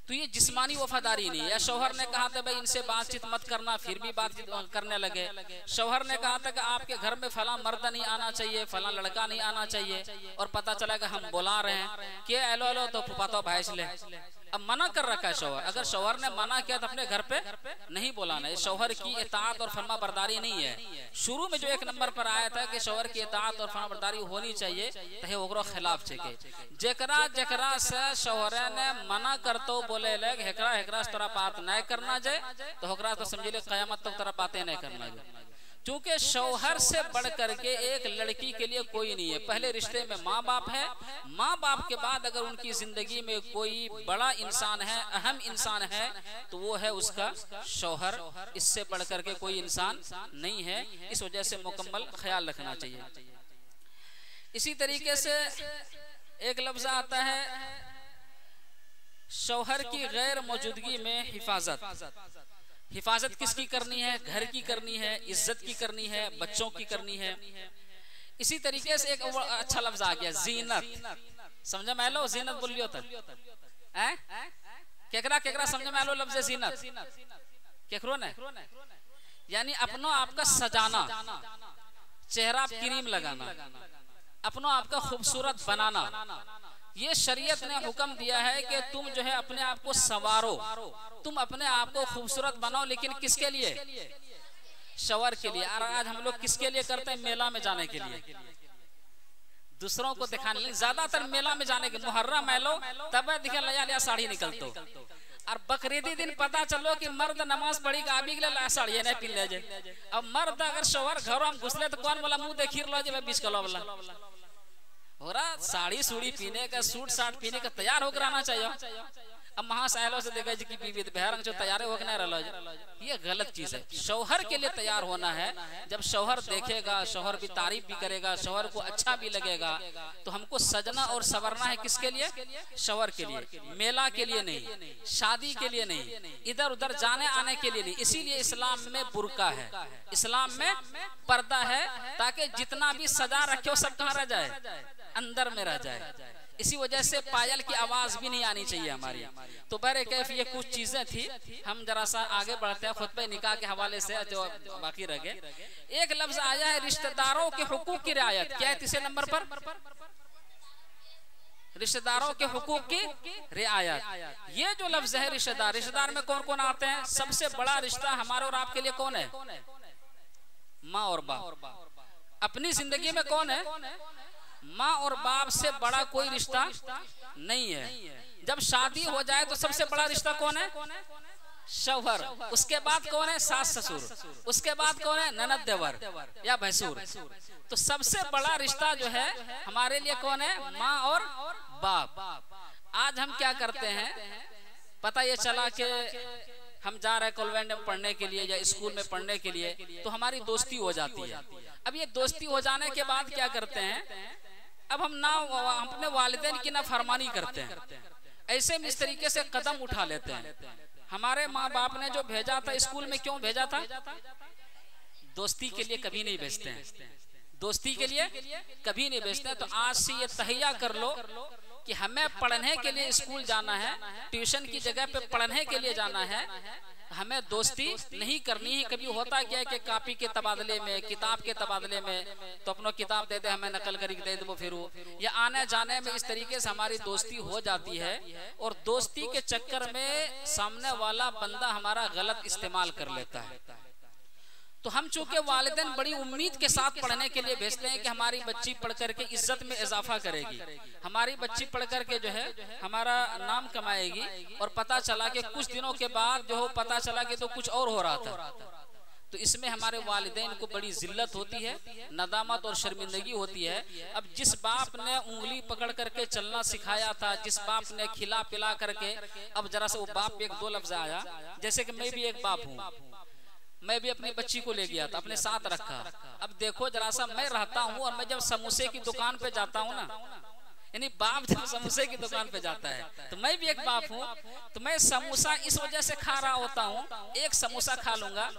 तो ये जिस्मानी वफादारी नहीं है। या शौहर ने कहा था भाई इनसे बातचीत मत करना, फिर भी बातचीत करने लगे। शौहर ने कहा था कि आपके घर में फला मर्द नहीं आना चाहिए, फला लड़का नहीं आना चाहिए, और पता चला कि हम बुला रहे हैं कि एलो एलो तो पता भाई ले, अब मना कर रखा है शौहर। अगर शौहर ने मना किया तो अपने घर पे नहीं बुलाना है। शौहर की इताअत और फरमा बरदारी नहीं है। शुरू में जो 1 नंबर पर आया था कि शौहर की इताअत और फरमा बरदारी होनी चाहिए, तो ओकरो खिलाफ छके। जेकरा जेकरा से शौहर ने मना करतो बोले लग हेकरा हेकरा से तोरा बात नहीं करना जाए, तो होकरा तो समझ ले कयामत तक तोरा बातें नहीं करना जाए। क्योंकि शौहर से बढ़ करके एक लड़की के लिए कोई नहीं है। पहले रिश्ते में माँ बाप है, माँ बाप के बाद अगर उनकी जिंदगी में कोई बड़ा इंसान है, अहम इंसान है, तो वो है उसका शौहर। इससे बढ़ करके कोई इंसान नहीं है। इस वजह से मुकम्मल ख्याल रखना चाहिए। इसी तरीके से एक लफ्ज आता है शौहर की गैर मौजूदगी में हिफाजत। हिफाजत किसकी करनी है? घर की करनी है, इज्जत की करनी है, बच्चों की करनी है। इसी तरीके से एक अच्छा लफ्ज आ गया जीनत। समझ में आलो? जीनत बोलियो तो केकरा केकरा समझ में आलो लफ्ज जीनत? केकरो ने? यानी अपनो आपका सजाना, चेहरा क्रीम लगाना, अपनो आपका खूबसूरत बनाना। ये शरीयत ने हुक्म दिया है कि तुम जो है अपने आप को संवारो, तुम अपने आप को खूबसूरत बनाओ, लेकिन किसके लिए? शौहर के लिए। और आज हम लोग किसके लिए करते हैं? मेला में जाने के लिए, दूसरों को दिखाने। ज्यादातर मेला में जाने के, मुहर्रम मेलो तब दिखे लया लिया साड़ी निकलतो, और बकरीदी दिन पता चलो कि मर्द नमाज पढ़ी का आबी के साड़ी नहीं पी ले जाए। अब मर्द अगर शोहर घर में घुसले तो कौन बोला मुंह देखी लो जे बीच कलो वाला हो रहा साड़ी सूड़ी पीने का सूट साट पीने का तैयार होकर आना चाहिए। अब महासायलों से देखा कि बीबी बहरंग जो तैयार हो रहा, ये गलत चीज है। शौहर के लिए तैयार होना है। जब शौहर देखेगा, शौहर भी तारीफ भी करेगा, शौहर को अच्छा भी लगेगा, तो हमको सजना और संवरना है किसके लिए? शौहर के लिए, मेला के लिए नहीं, शादी के लिए नहीं, इधर उधर जाने आने के लिए नहीं। इसीलिए इस्लाम में बुर्का है, इस्लाम में पर्दा है, ताकि जितना भी सजा रखे हो सब कहाँ रह जाए? अंदर में रह जाए। इसी वजह से पायल की आवाज भी नहीं आनी चाहिए हमारी। तो बहरे कैफ ये कुछ चीजें थी। हम जरा सा आगे बढ़ते हैं खुतबे निकाह के हवाले से जो बाकी रह गए। एक लफ्ज आया है रिश्तेदारों के हुकूक की रियायत। क्या है तीसरे नंबर पर? रिश्तेदारों के हुकूक की रियायत। ये जो लफ्ज है रिश्तेदार, रिश्तेदार में कौन कौन आते हैं? सबसे बड़ा रिश्ता हमारे और आपके लिए कौन है? माँ और बाप। अपनी जिंदगी में कौन है? माँ और बाप से बड़ा कोई रिश्ता नहीं है। जब शादी हो जाए तो सबसे बड़ा रिश्ता कौन है? शौहर। उसके बाद कौन है? सास ससुर। उसके बाद कौन है? ननद देवर या भैंसुर। तो सबसे बड़ा रिश्ता जो है हमारे लिए कौन है? माँ और बाप। आज हम क्या करते हैं, पता ये चला कि हम जा रहे हैं कॉन्वेंट में पढ़ने के लिए या स्कूल में पढ़ने के लिए, तो हमारी दोस्ती हो जाती है। अब ये दोस्ती हो जाने के बाद क्या करते हैं, अब हम ना अपने वालिदैन की ना फरमानी करते हैं, ऐसे में इस तरीके से कदम उठा लेते हैं। हमारे माँ बाप ने जो भेजा था स्कूल में, क्यों भेजा था? दोस्ती के लिए कभी नहीं भेजते हैं, दोस्ती के लिए कभी नहीं भेजते हैं। तो आज से ये तहैया कर लो कि हमें पढ़ने के लिए स्कूल जाना है, ट्यूशन की जगह पे पढ़ने के लिए जाना है, हमें दोस्ती नहीं करनी है। कभी होता क्या है कि कॉपी के तबादले में, किताब के तबादले में, तो अपना किताब दे दे, हमें नकल करके दे दे, वो फिर या आने जाने में इस तरीके से हमारी दोस्ती हो जाती है। और दोस्ती के चक्कर में सामने वाला बंदा हमारा गलत इस्तेमाल कर लेता है। तो हम चूंकि वालिदैन बड़ी उम्मीद के साथ पढ़ने के लिए भेजते हैं कि हमारी बच्ची पढ़ करके इज्जत में इजाफा करेगी, हमारी बच्ची पढ़ करके जो है हमारा नाम कमाएगी, और पता चला कि कुछ दिनों के बाद जो पता चला कि तो कुछ और हो रहा था। तो इसमें हमारे वालिदैन को बड़ी जिल्लत होती है, नदामत और शर्मिंदगी होती है। अब जिस बाप ने उंगली पकड़ करके चलना सिखाया था, जिस बाप ने खिला पिला करके, अब जरा सा वो बाप एक दो लफ्ज आया, जैसे कि मैं भी एक बाप हूँ, मैं भी अपनी बच्ची को ले गया था, अपने साथ रखा। अब देखो जरा सा, मैं रहता हूँ और मैं जब समोसे की दुकान पे जाता हूँ ना, यानी बाप जब समोसे की दुकान पे जाता है तो मैं भी एक बाप हूँ, तो मैं समोसा इस वजह से खा रहा होता हूँ, एक समोसा खा लूंगा,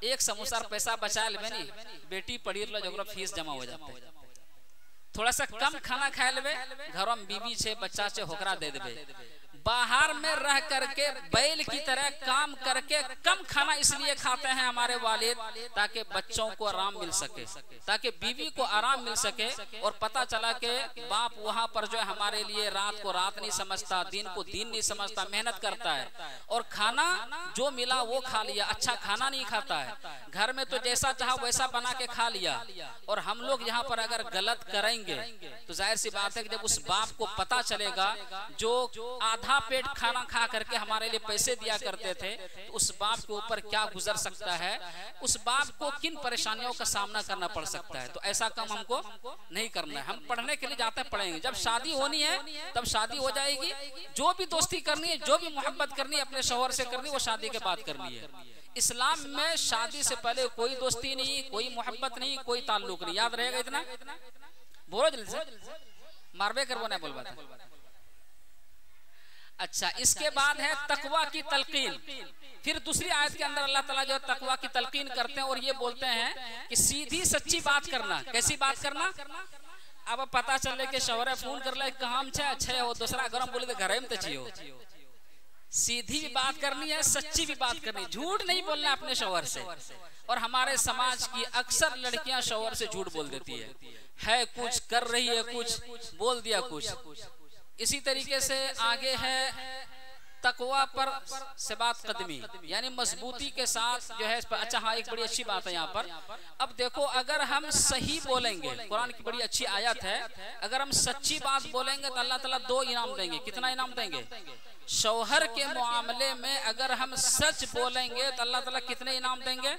एक समोसा पैसा बचा ले, नहीं बेटी पढ़ी लो जो फीस जमा हो जाता है, थोड़ा सा कम खाना खा लेवे, घरों में बीबी छे बच्चा छे होकरा दे देवे। बाहर में रह करके बैल की तरह काम करके कम खाना इसलिए खाते हैं हमारे वालिद, ताकि बच्चों को आराम मिल सके, ताकि बीवी को आराम मिल सके। और पता चला कि बाप वहां पर जो है हमारे लिए रात को रात नहीं समझता, दिन को दिन नहीं समझता, मेहनत करता है, और खाना जो मिला वो खा लिया, अच्छा खाना नहीं खाता है। घर में तो जैसा चाहा वैसा बना के खा लिया। और हम लोग यहाँ पर अगर गलत करेंगे तो जाहिर सी बात है कि जब उस बाप को पता चलेगा, जो आधा पेट खाना खा करके हमारे लिए पैसे दिया करते थे, तो उस बाप के ऊपर क्या गुजर सकता है, उस बाप को किन परेशानियों का सामना करना पड़ सकता है। तो ऐसा काम हमको नहीं करना है। हम पढ़ने के लिए जाते हैं, पढ़ेंगे, जब शादी होनी है तब शादी हो जाएगी। जो भी दोस्ती करनी है, जो भी मोहब्बत करनी है अपने शौहर से करनी, वो शादी के बाद करनी है। इस्लाम में शादी से पहले कोई दोस्ती नहीं, कोई मोहब्बत नहीं, कोई ताल्लुक नहीं। याद रहेगा इतना, बोलो जल्दी से, मारबे कर वो नहीं बोल पाता। अच्छा, इसके बाद है तकवा की तलकीन। फिर दूसरी आयत के अंदर अल्लाह ताला जो तकवा की तलकीन करते हैं और ये बोलते हैं कि सीधी सच्ची बात करना। कैसी बात करना? अब पता चले कि शौहर फोन कर ले काम छे अच्छे हो, दूसरा गरम बोले तो घर में तो चाहिए हो। सीधी भी बात करनी है, सच्ची भी बात करनी, झूठ नहीं बोलना अपने शौहर से। और हमारे समाज की अक्सर लड़कियां शौहर से झूठ बोल देती है कुछ, कर रही है कुछ, बोल दिया कुछ। इसी तरीके से आगे है तकवा पर सिबात कदमी, यानी मजबूती के साथ जो है इस पर। अच्छा हाँ, एक बड़ी अच्छी बात है यहाँ पर। अब देखो, अगर हम सही बोलेंगे, कुरान की बड़ी अच्छी आयत है, अगर हम सच्ची बात बोलेंगे तो अल्लाह ताला 2 इनाम देंगे। कितना इनाम देंगे? शौहर के मामले में अगर हम सच बोलेंगे तो अल्लाह ताला कितने इनाम देंगे?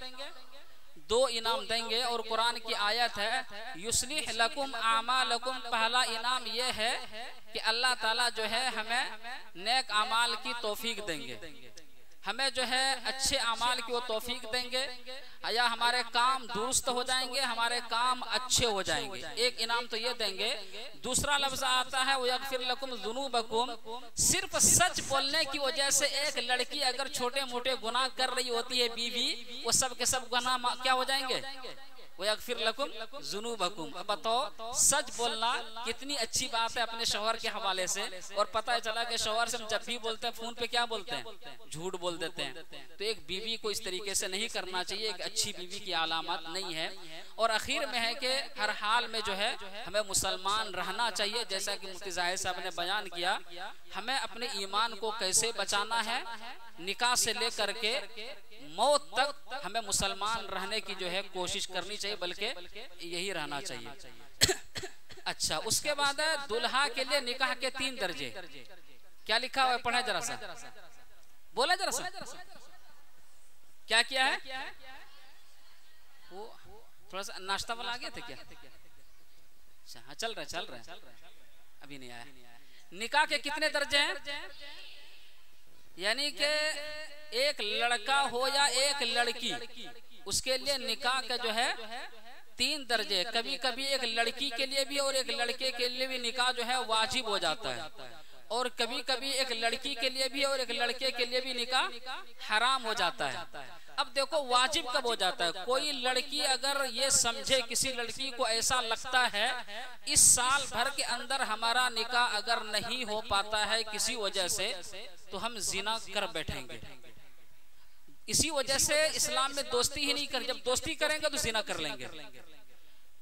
2 इनाम देंगे। और कुरान की आयत है युस्लिह लकुम आमालकुम, पहला इनाम यह है कि अल्लाह ताला जो है हमें नेक अमाल की तौफीक देंगे, हमें जो है अच्छे अमाल की वो तौफीक देंगे, या हमारे काम दुरुस्त हो जाएंगे, हमारे काम अच्छे हो जाएंगे। एक इनाम तो ये देंगे। दूसरा लफ्ज आता है वो यगफिर लकुम ज़ुनूबकुम, सिर्फ सच बोलने की वजह से एक लड़की अगर छोटे मोटे गुनाह कर रही होती है बीवी, वो सब के सब गुनाह क्या हो जाएंगे? वो यगफिर लकुम ज़ुनूबकुम। अब बताओ, सच बोलना कितनी अच्छी बात है अपने शौहर के हवाले से। और पता चला कि शौहर से हम जब भी बोलते हैं फोन पे क्या बोलते हैं? झूठ बोल देते हैं। तो एक बीवी को इस तरीके से नहीं करना चाहिए, एक अच्छी बीवी की अलामत नहीं है। और आखिर में है कि हर हाल में जो है हमें मुसलमान रहना चाहिए। जैसा कि मुफ्ती ज़ाहिद साहब ने बयान किया, हमें अपने ईमान को कैसे बचाना है, निकाह से लेकर के मौत तक हमें मुसलमान रहने की जो है कोशिश करनी चाहिए, बल्कि यही रहना चाहिए। अच्छा, उसके बाद है दुल्हा के लिए निकाह के 3 दर्जे। क्या लिखा हुआ है? पढ़ा जरा सा, बोला जरा सा, क्या किया है? वो थोड़ा सा नाश्ता वाला आ गया था क्या? हाँ, चल रहा है, अभी नहीं आया। निकाह के कितने दर्जे हैं? यानी कि एक लड़का हो या एक लड़की, उसके लिए निकाह का जो है 3 दर्जे। कभी कभी एक लड़की के लिए भी और एक लड़के के लिए भी निकाह जो है वाजिब हो जाता है, और कभी कभी एक लड़की के लिए भी और एक लड़के के लिए भी निकाह हराम हो जाता है। अब देखो, वाजिब कब हो जाता है? कोई लड़की अगर ये समझे, किसी लड़की को ऐसा लगता है इस साल भर के अंदर हमारा निकाह अगर नहीं हो पाता है किसी वजह से, तो हम जिना कर बैठेंगे। इसी वजह से इस्लाम में दोस्ती ही नहीं कर, जब दोस्ती करेंगे तो जिना कर लेंगे।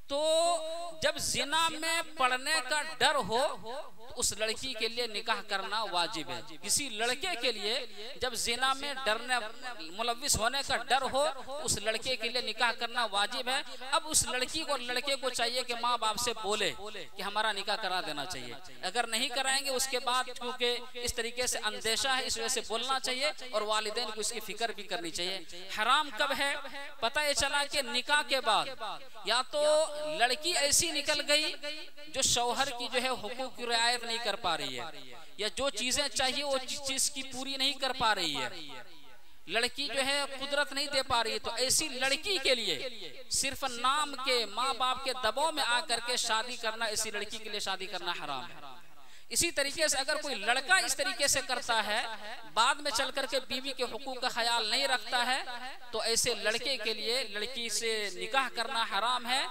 तो जब जिना में पड़ने का डर हो तो उस लड़की के लिए निकाह करना वाजिब है। किसी लड़के के लिए जब जिना में डरने मुलव्विस होने का डर हो, उस लड़के के लिए निकाह करना वाजिब है। अब उस लड़की को, लड़के को चाहिए कि माँ बाप से बोले कि हमारा निकाह करा देना चाहिए। अगर नहीं कराएंगे उसके बाद, क्योंकि इस तरीके से अंदेशा है, इस वजह से बोलना चाहिए और वालिदैन को इसकी फिक्र भी करनी चाहिए। हराम कब है? पता ये चला कि निकाह के बाद या तो लड़की ऐसी निकल गई जो शौहर की जो है हुकूक की रियायत नहीं कर पा रही है, या जो चीजें चाहिए वो चीज की पूरी नहीं कर पा रही है, लड़की जो है कुदरत नहीं दे पा रही है, तो ऐसी लड़की के लिए सिर्फ नाम के माँ बाप के दबाव में आकर के शादी करना, ऐसी लड़की के लिए शादी करना हराम है। इसी तरीके से अगर कोई लड़का इस तरीके से करता है, बाद में चल करके बीवी के हुकूक का ख्याल नहीं रखता है, तो ऐसे लड़के के लिए लड़की से निकाह करना हराम है।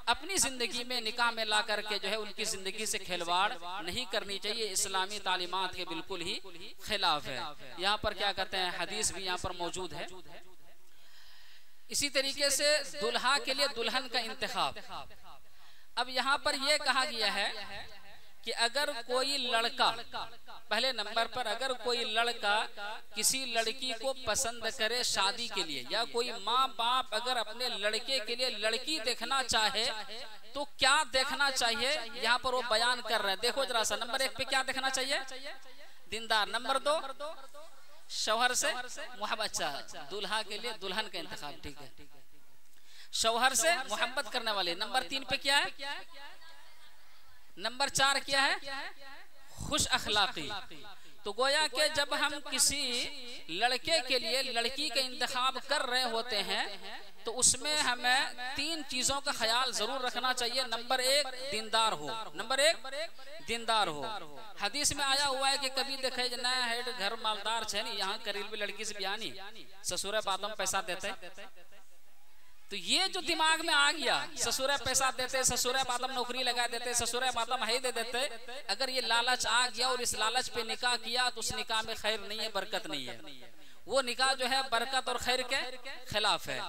अपनी जिंदगी में निकाह में ला करके जो है उनकी जिंदगी से खिलवाड़ नहीं करनी चाहिए, इस्लामी तालीमात के बिल्कुल ही खिलाफ है। यहाँ पर क्या कहते हैं, हदीस भी यहाँ पर मौजूद है। इसी तरीके से दुल्हा के लिए दुल्हन का इंतखाब। अब यहाँ पर यह कहा गया है कि अगर कोई लड़का, पहले नंबर पर अगर कोई लड़का किसी लड़की को पसंद करे शादी के लिए, या कोई माँ बाप अगर अपने लड़के के लिए लड़की देखना चाहे तो क्या देखना चाहिए, यहाँ पर वो बयान कर रहे हैं। देखो जरा सा, नंबर 1 पे क्या देखना चाहिए? दीनदार। नंबर 2 शौहर से मोहब्बत। अच्छा, दुल्हा के लिए दुल्हन का इंतखाब, ठीक है, शौहर से मोहब्बत करने वाले। नंबर 3 पे क्या है? नंबर 4 क्या है? खुश अखलाकी। तो गोया के जब हम किसी लड़के के लिए लड़की का इंतखाब कर रहे होते हैं तो उसमें हमें 3 चीजों का ख्याल जरूर रखना चाहिए। नंबर 1 दीनदार हो, नंबर 1 दीनदार हो। हदीस में आया हुआ है कि कभी देखे नया हेड घर मालदार छे नहीं, यहाँ करीब लड़की से बियानी ससुर बादम पैसा देते, तो ये जो दिमाग में आ गया, ससुर पैसा देते, ससुर बादम नौकरी लगा देते, ससुर बादम है दे देते, अगर ये लालच आ गया और इस लालच पे निकाह किया तो उस निकाह में खैर नहीं है, बरकत नहीं है। वो निकाह जो है बरकत और खैर के खिलाफ है।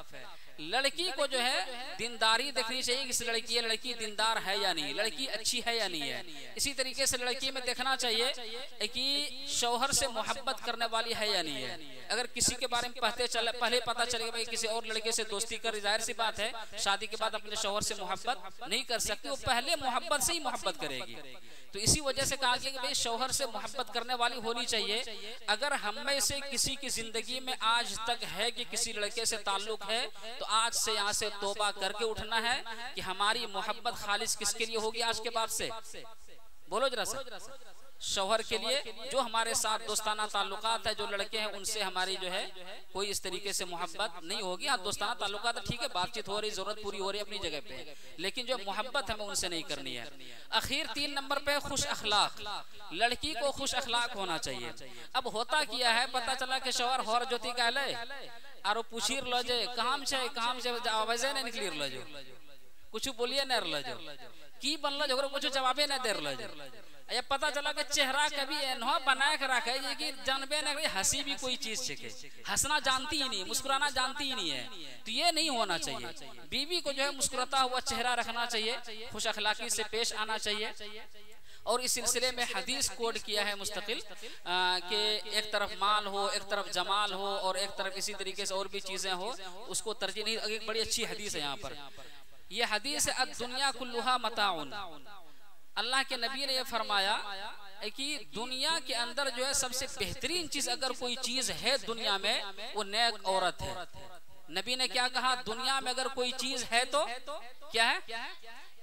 लड़की को जो है दीनदारी देखनी चाहिए कि लड़की है, लड़की दीनदार है या नहीं, लड़की अच्छी है या नहीं है। इसी तरीके से लड़की में देखना चाहिए कि शौहर से मोहब्बत करने वाली है या नहीं है। अगर किसी के बारे में पहले पता चलेगा भाई किसी और लड़के से दोस्ती कर, जाहिर सी बात है शादी के बाद अपने शौहर से मोहब्बत नहीं कर सकती, वो पहले मोहब्बत से ही मोहब्बत करेगी। तो इसी वजह से कहा गया कि भाई शौहर से मोहब्बत करने वाली होनी चाहिए। अगर हम में से किसी की जिंदगी में आज तक है कि किसी लड़के से ताल्लुक है, तो आज से यहाँ से तौबा करके उठना है कि हमारी मोहब्बत खालिस किसके लिए होगी आज के बाद से, बोलो जरा सा, शौहर के लिए। जो हमारे साथ दोस्ताना ताल्लुकात है, जो लड़के हैं उनसे हमारी जो है कोई इस तरीके से मोहब्बत नहीं होगी। हाँ दोस्ताना ताल्लुकात ठीक है, बातचीत हो रही, जरूरत पूरी हो रही अपनी जगह पे, लेकिन जो मोहब्बत हमें उनसे नहीं करनी है। आखिर 3 नंबर पे खुश अखलाक, लड़की को खुश अखलाक होना चाहिए। अब होता क्या है, पता चला कि शौहर हर ज्योति कहले आरो पूछिर लो जे काम से आवाजे नहीं निकली रलो जो कुछ बोलिए नहीं रलो जो की बनलो जो कुछ जवाबे नहीं दे रलो जो। ये पता चला कि चेहरा कभी एनहो बनाए के रखे ये कि जानबे न हंसी भी कोई चीज छे, हंसना जानती ही नहीं, मुस्कुराना जानती ही नहीं है। तो ये नहीं होना चाहिए। बीवी को जो है मुस्कुराता हुआ चेहरा रखना चाहिए, खुश अखलाकी से पेश आना चाहिए। और इस सिलसिले में हदीस कोड किया है मुस्तकिल कि एक तरफ माल हो, एक तरफ जमाल हो और एक तरफ इसी तरीके से और भी चीजें हो, उसको तरजीह नहीं। एक बड़ी अच्छी हदीस है यहाँ पर, यह हदीस है दुनिया कुल्लुहा मताउन। अल्लाह के नबी ने यह फरमाया कि दुनिया के अंदर जो है सबसे बेहतरीन चीज अगर कोई चीज है दुनिया में, वो नेक औरत है। नबी ने क्या कहा, दुनिया में अगर कोई चीज है तो क्या है,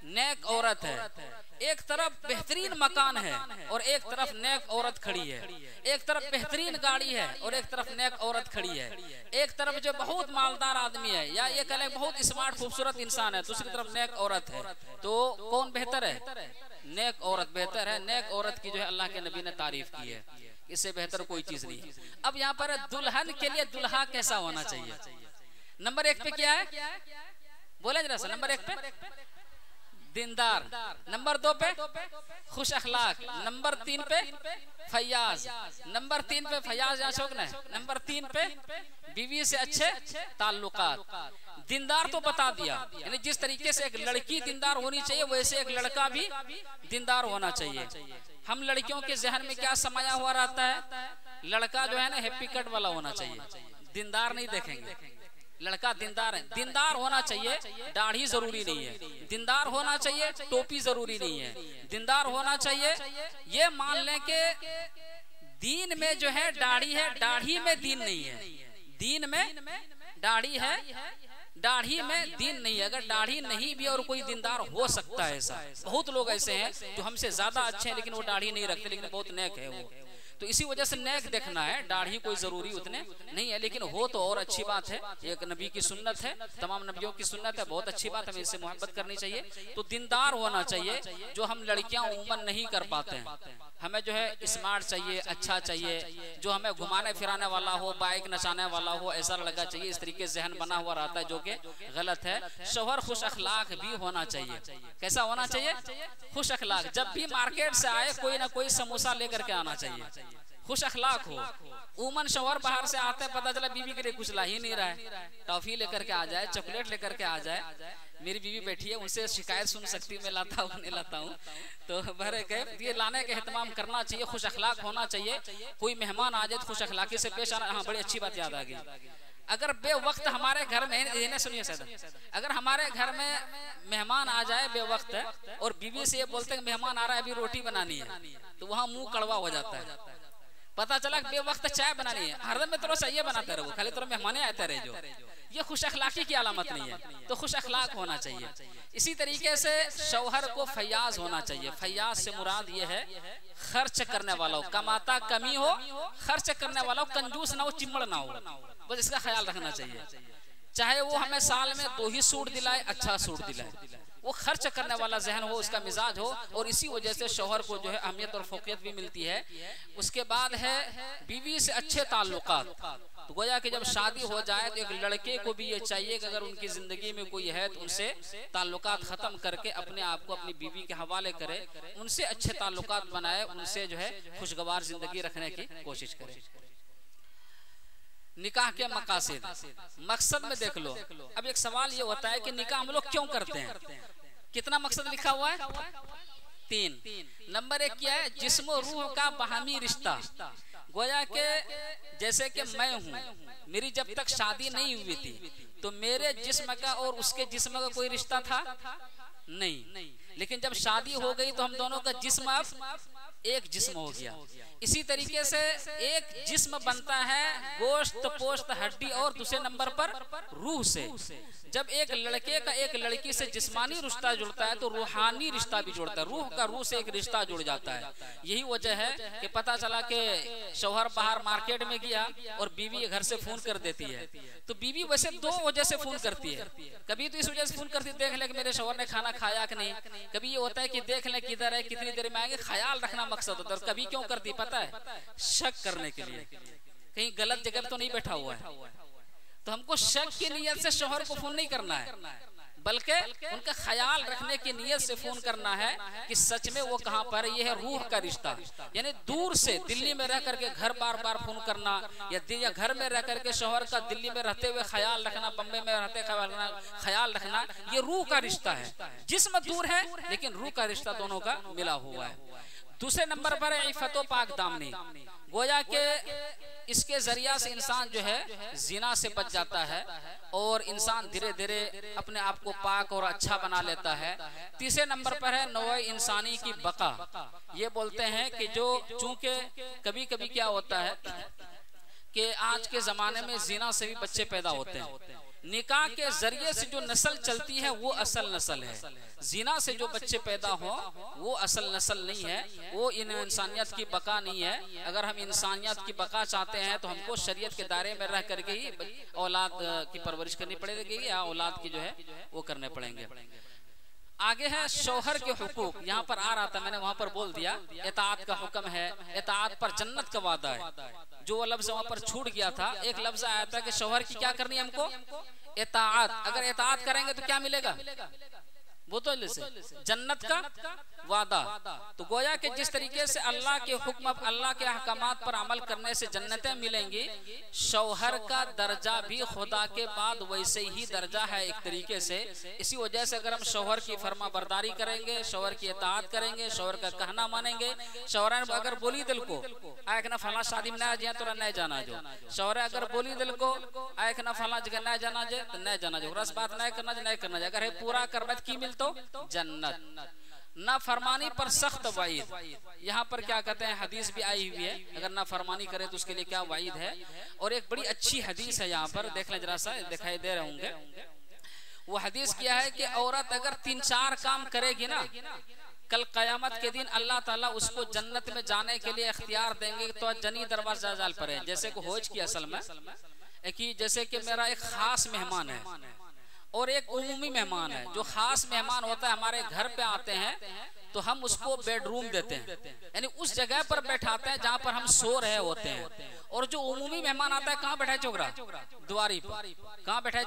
नेक औरत है। एक तरफ बेहतरीन मकान है और एक तरफ नेक औरत खड़ी है, एक तरफ बेहतरीन गाड़ी है और एक तरफ नेक औरत खड़ी है, एक तरफ जो बहुत मालदार आदमी है या ये कह बहुत स्मार्ट खूबसूरत इंसान है, दूसरी तरफ नेक औरत है। तो कौन बेहतर है, नेक औरत बेहतर है। नेक औरत की जो है अल्लाह के नबी ने तारीफ की है, इससे बेहतर कोई चीज नहीं। अब यहाँ पर दुल्हन के लिए दुल्हा कैसा होना चाहिए, नंबर 1 पे क्या है, बोले जरा सा। नंबर 1 पे दीनदार, नंबर 2 पे खुश अखलाक, नंबर 3 पे फयाज, नंबर 3 पे फयाज या शौक नहीं, नंबर 3 पे बीवी से अच्छे ताल्लुकात। दीनदार तो बता दिया, यानी जिस तरीके से एक लड़की दीनदार होनी चाहिए वैसे एक लड़का भी दीनदार होना चाहिए। हम लड़कियों के जहन में क्या समाया हुआ रहता है, लड़का जो है ना हैप्पी कट वाला होना चाहिए, दीनदार नहीं देखेंगे। लड़का दीनदार है, दीनदार होना चाहिए, दाढ़ी जरूरी नहीं है। दीनदार होना चाहिए, टोपी जरूरी नहीं है। दीनदार होना चाहिए, ये मान लें कि दीन में जो है दाढ़ी है, दाढ़ी में दीन नहीं है। दीन में दाढ़ी है, दाढ़ी में दीन नहीं है। अगर दाढ़ी नहीं भी और कोई दीनदार हो सकता है, ऐसा बहुत लोग ऐसे हैं जो हमसे ज्यादा अच्छे हैं लेकिन वो दाढ़ी नहीं रखते, लेकिन बहुत नेक है वो। तो इसी वजह से नेक देखना है, दाढ़ी कोई जरूरी उतने नहीं है, लेकिन हो तो और अच्छी बात है। एक नबी की सुन्नत है, तमाम नबियों की सुन्नत है, बहुत अच्छी बात है, हमें इससे मोहब्बत करनी चाहिए। तो दीनदार होना चाहिए, जो हम लड़कियां उम्मन नहीं कर पाते हैं। हमें जो है स्मार्ट चाहिए, अच्छा चाहिए, जो हमें घुमाने फिराने वाला हो, बाइक नचाने वाला हो, ऐसा लड़का चाहिए। इस तरीके से जहन बना हुआ रहता है जो कि गलत है। शौहर खुश अखलाक भी होना चाहिए। कैसा होना चाहिए, खुश अखलाक। जब भी मार्केट से आए कोई ना कोई समोसा लेकर के आना चाहिए, खुश अखलाक हो। उमन शौहर बाहर से आते हैं, पता चला बीवी के लिए कुछ ला ही नहीं रहा है, टॉफी लेकर के आ जाए, चॉकलेट लेकर के आ जाए। मेरी बीवी बैठी है, उनसे शिकायत सुन सकती हूँ, मैं लाता हूँ नहीं लाता हूँ, तो बहरे कहे ये लाने का एहतमाम करना चाहिए, खुश अखलाक होना चाहिए। कोई मेहमान आ जाए तो खुश अखलाकी से पेश आना। हाँ, बड़ी अच्छी बात याद आ गई। अगर बेवक्त हमारे घर में, सुनिए सर, अगर हमारे घर में मेहमान आ जाए बेवक्त और बीवी से ये बोलते हैं मेहमान आ रहा है अभी रोटी बनानी है, तो वहाँ मुंह कड़वा हो जाता है। पता चला बेवक्त चाय बनानी है, हरदम में थोड़ा सा ये बनाते रहो, खाली थोड़ा मेहमाने आते रहे, जो ये खुश अखलाकी की अलामत नहीं है। तो खुश अखलाक होना चाहिए। इसी तरीके से शौहर को फयाज होना चाहिए। फयाज से मुराद ये है खर्च करने वाला हो, कमाता कमी हो, खर्च करने वाला हो, कंजूस ना हो, चिम्मड़ ना हो, बस इसका ख्याल रखना चाहिए। चाहे वो हमें साल में 2 ही सूट दिलाए, अच्छा सूट दिलाए, वो खर्च करने वाला जहन हो, उसका मिजाज हो। और इसी वजह से शौहर को जो है अहमियत और फोकियत भी मिलती है। उसके बाद है बीवी से अच्छे ताल्लुकात। तो गोया कि जब शादी हो जाए तो एक लड़के को भी ये चाहिए कि अगर उनकी जिंदगी में कोई है तो उनसे ताल्लुकात खत्म करके अपने आप को अपनी बीवी के हवाले करे, उनसे अच्छे ताल्लुकात बनाए, उनसे जो है खुशगवार जिंदगी रखने की कोशिश करे। निकाह के मकासद, मकसद में देख लो। अब एक सवाल ये होता है कि निकाह हम लोग क्यों करते हैं? कितना मकसद लिखा हुआ है? 3। नंबर 1 क्या है? जिस्म और रूह का बाहमी रिश्ता। गोया के जैसे कि मैं हूँ, मेरी जब तक शादी नहीं हुई थी तो मेरे जिस्म का और उसके जिस्म का कोई रिश्ता था नहीं, लेकिन जब शादी हो गई तो हम दोनों का जिस्म अब एक जिस्म हो गया। इसी तरीके से एक जिस्म बनता है गोश्त, पोश्त, हड्डी और दूसरे नंबर पर रूह से। जब एक लड़के का एक लड़की से जिस्मानी रिश्ता जुड़ता है तो रूहानी रिश्ता भी जुड़ता है, रूह का रूह से एक रिश्ता जुड़ जाता है। यही वजह है कि पता चला कि शौहर बाहर मार्केट में गया और बीवी घर से फोन कर देती है, तो बीवी वैसे 2 वजह से फोन करती है। कभी तो इस वजह से फोन करती है, देख ले कि मेरे शौहर ने खाना खाया कि नहीं। कभी ये होता है कि देख ले किधर है, कितनी देर में आएंगे, ख्याल रखना मकसद होता है। कभी क्यों करती पता है? शक करने के लिए, कहीं गलत जगह तो नहीं बैठा हुआ है। तो हमको शक की नियत से शौहर को फोन नहीं करना है, बल्कि उनका ख्याल रखने की नियत से फोन करना है कि सच में वो कहाँ पर है। ये है रूह का रिश्ता। यानी दूर से दिल्ली में रह करके घर बार बार फोन करना, या घर में रह करके शौहर का दिल्ली में रहते हुए ख्याल रखना, बम्बे में रहते ख्याल रखना, ये रूह का रिश्ता है। जिस्म दूर है लेकिन रूह का रिश्ता दोनों का मिला हुआ है। दूसरे नंबर पर है इफ़्फ़त पाक दामनी। गोया के इसके जरिया से इंसान जो है जिना से बच जाता है और इंसान धीरे धीरे अपने आप को पाक और अच्छा बना लेता है। तीसरे नंबर पर है नौए इंसानी की बका। ये बोलते हैं कि जो चूंकि कभी कभी क्या होता है कि आज के जमाने में जिना से भी बच्चे पैदा होते हैं। निकाह के जरिए से जो नस्ल चलती है वो असल नस्ल है। जिना से जो बच्चे पैदा हो वो असल नस्ल नहीं है, वो इन इंसानियत की बका नहीं है। अगर हम इंसानियत की बका चाहते हैं तो हमको शरीयत के दायरे में रह करके ही औलाद की परवरिश करनी पड़ेगी या औलाद की जो है वो करने पड़ेंगे। आगे है शौहर के हुकूक। यहाँ पर आ रहा था, मैंने वहां पर बोल दिया। इताअत का हुक्म है, इताअत पर जन्नत का वादा है। जो लफ्ज वहां पर छूट गया था, एक लफ्ज आया था कि शौहर की क्या करनी है हमको? इताअत। अगर इताअत करेंगे तो क्या मिलेगा? वो तो जन्नत का वादा। तो गोया कि जिस तरीके से अल्लाह के हुक्म, अल्लाह के अहकामात पर अमल करने से जन्नतें मिलेंगी, शौहर का दर्जा भी खुदा के बाद वैसे ही दर्जा है एक तरीके से। इसी वजह से अगर हम शौहर की फर्मा बरदारी करेंगे, शौहर की इताअत करेंगे, शौहर का कहना मानेंगे, शौहर अगर बोली दिल को आए ना फला शादी में ना जाए तो न जाना जो, शौहर अगर बोली दिल को आए ना फला जगह न जाना जाए तो न जाना जो, रस बात न करना नहीं करना जाए। अगर पूरा करना की मिलता जन्नत। ना फरमानी पर सख्त वाइद। यहाँ पर क्या कहते हैं, हदीस भी आई हुई है, अगर ना फरमानी करे तो उसके लिए क्या वाइद है। और एक बड़ी अच्छी हदीस है, यहाँ पर देख लें जरा सा, दिखाई दे रहे होंगे। वो हदीस क्या है कि औरत अगर 3-4 काम करेगी ना, कल कयामत के दिन अल्लाह ताला उसको जन्नत में जाने के लिए इख्तियार देंगे। तो जनी दरवाजा जाल पर है, जैसे को होज की असल में कि जैसे कि मेरा एक खास मेहमान है और एक उमूमी मेहमान है। जो खास मेहमान होता है हमारे घर पे आते हैं तो हम उसको बेडरूम देते हैं, यानी उस जगह पर बैठाते हैं जहाँ पर हम सो रहे होते हैं। और जो उमूमी मेहमान आता है कहाँ बैठा है? चोगरा द्वारी पर। कहाँ बैठा है?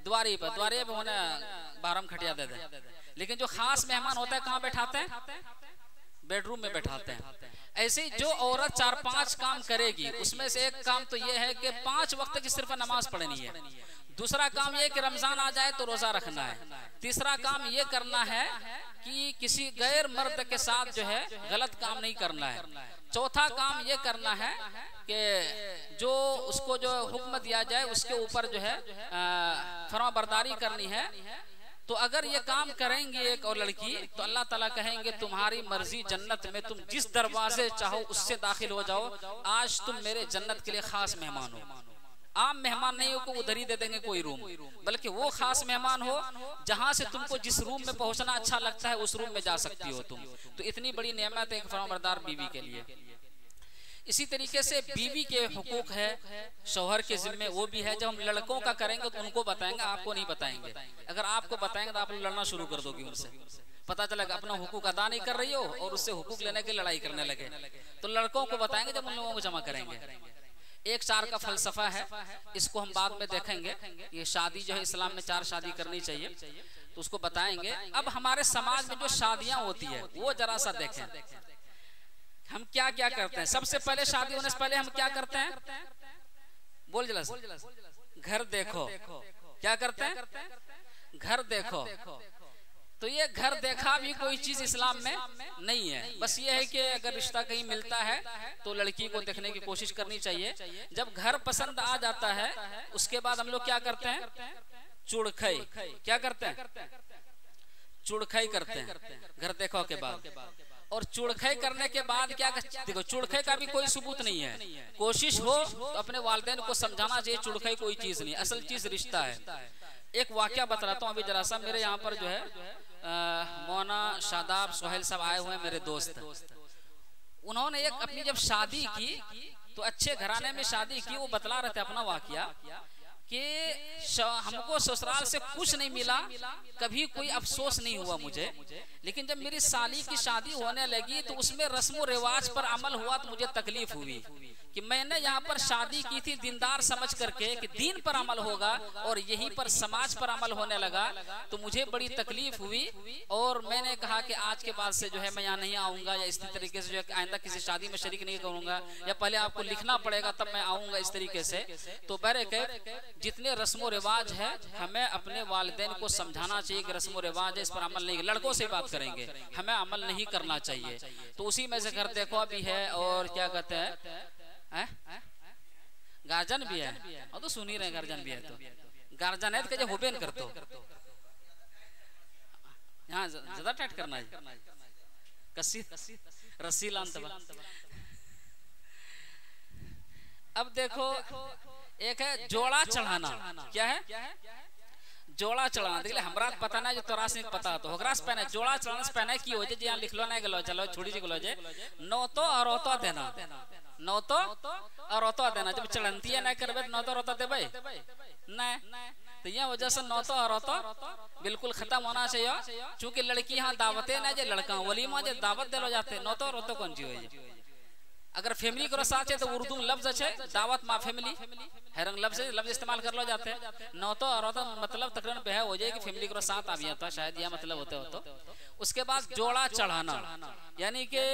द्वारी पर। द्वारी पर होने बारम खटिया दे दे। लेकिन जो खास मेहमान होता है कहाँ बैठाते हैं? बेडरूम में बैठाते हैं। ऐसे ही जो औरत 4-5 काम करेगी, उसमें से एक काम तो ये है कि 5 वक्त की सिर्फ नमाज पढ़नी है। दूसरा काम ये कि रमजान आ जाए तो रोजा रखना है। तीसरा काम ये करना है कि किसी गैर मर्द के साथ जो है गलत काम नहीं करना है। चौथा काम ये करना है कि जो उसको जो हुक्म दिया जाए उसके ऊपर जो है फरमाबरदारी करनी है। तो अगर ये काम करेंगे एक और लड़की तो अल्लाह ताला कहेंगे तुम्हारी मर्जी जन्नत में, तुम जिस दरवाजे चाहो उससे दाखिल हो जाओ। आज तुम मेरे जन्नत के लिए खास मेहमान हो। आम मेहमान नहीं हो को उधर ही दे देंगे कोई रूम, बल्कि वो खास मेहमान हो जहां से तुमको जिस रूम में पहुंचना अच्छा लगता है उस रूम में जा सकती हो तुम। तो इतनी बड़ी नेमत है एक फरमाबरदार बीवी के लिए। इसी तरीके से बीवी के हुकूक है शौहर के जिम्मे, वो भी है। जब हम लड़कों का करेंगे तो उनको बताएंगे, आपको नहीं बताएंगे। अगर आपको बताएंगे तो आप लड़ना शुरू कर दोगे उनसे। पता चला अपना हुकूक अदा नहीं कर रही हो और उससे हुकूक लेने की लड़ाई करने लगे, तो लड़कों को बताएंगे जब उन लोगों को जमा करेंगे। एक 4 का फलसफा है, इसको हम बाद में देखेंगे। ये शादी जो है इस्लाम में 4 शादी करनी चाहिए, तो उसको बताएंगे। अब हमारे समाज में जो शादियां होती है वो जरा सा देखें, हम क्या क्या करते हैं। सबसे पहले शादी होने से पहले हम क्या करते हैं? बोल जला घर देखो, क्या करते हैं? घर देखो। तो ये घर देखा भी कोई चीज इस्लाम में नहीं है। बस ये है कि अगर रिश्ता कहीं मिलता है तो लड़की को देखने की कोशिश करनी चाहिए। जब घर पसंद आ जाता है उसके बाद हम लोग क्या करते हैं? चुड़खई। क्या करते हैं? चुड़खई करते हैं घर देखो के बाद। और चुड़खई करने के बाद क्या, देखो चुड़खई का भी कोई सबूत नहीं है। कोशिश हो तो अपने वालिदैन को समझाना चाहिए चुड़खई कोई चीज नहीं, असल चीज रिश्ता है। एक वाकया बतलाता हूँ अभी जरा सा। मेरे यहाँ पर जो है मौना शादाब सोहेल साहब आए हुए हैं, मेरे दोस्त। उन्होंने एक अपनी जब शादी की तो अच्छे घराने में शादी की, वो बतला रहे थे अपना वाकया कि हमको ससुराल से कुछ नहीं मिला, कभी कोई अफसोस नहीं हुआ मुझे, लेकिन जब मेरी साली की शादी होने लगी तो उसमें रस्म रिवाज पर अमल हुआ तो मुझे तकलीफ हुई कि मैंने यहाँ पर शादी की थी दीनदार समझ करके कि दीन पर अमल होगा और यहीं पर समाज पर अमल होने लगा, तो मुझे बड़ी तकलीफ हुई। और मैंने कहा कि आज के बाद से जो है मैं यहाँ नहीं आऊँगा, या इस तरीके से जो है आइंदा किसी शादी में शरीक नहीं करूँगा, या पहले आपको लिखना पड़ेगा तब मैं आऊँगा, इस तरीके से। तो बहरकैफ जितने रस्म रिवाज है हमें अपने वालिदैन को समझाना चाहिए कि रस्म रिवाज है, इस पर अमल नहीं। लड़कों से बात करेंगे, हमें अमल नहीं करना चाहिए। तो उसी में से घर देखो भी है और क्या कहते हैं गार्जन भी है। और तो सुन ही रहे गार्जन भी है, तो गार्जन है तो होबेन कर दो। यहाँ ज्यादा टाइट करना है, कस्सी रस्सी लान तबा। अब देखो एक है जोड़ा चढ़ाना। क्या है? जोड़ा चढ़ाना। देखले हमरा पता ना, जो तोरा से पता तो होकरा से पहने जोड़ा चढ़ाना से पहने की हो जे यहाँ लिखलो नहीं गेलो, चलो छोड़ी जी गेलो जे नो तो और ओतो देना, नो तो और ओतो देना। जब चढ़ंती है नहीं करबे नो तो रोतो देबे नहीं, तो ये वजह से नो तो और ओतो बिल्कुल खत्म होना चाहिए। चूंकि लड़की यहाँ दावते ना जे लड़का वलीमा जे दावत देलो जाते, नो तो रोतो कौन जी हो। अगर फैमिली को साथ है तो उर्दू लफ्ज है दावत मा फैमिली है, रंग लफ्ज इस्तेमाल कर लो जाते हैं। नौ तो और तो मतलब तकरीबन बेह हो जाए कि फैमिली को साथ आ गया था, शायद यह मतलब होते हो। तो उसके बाद जोड़ा चढ़ाना, यानी कि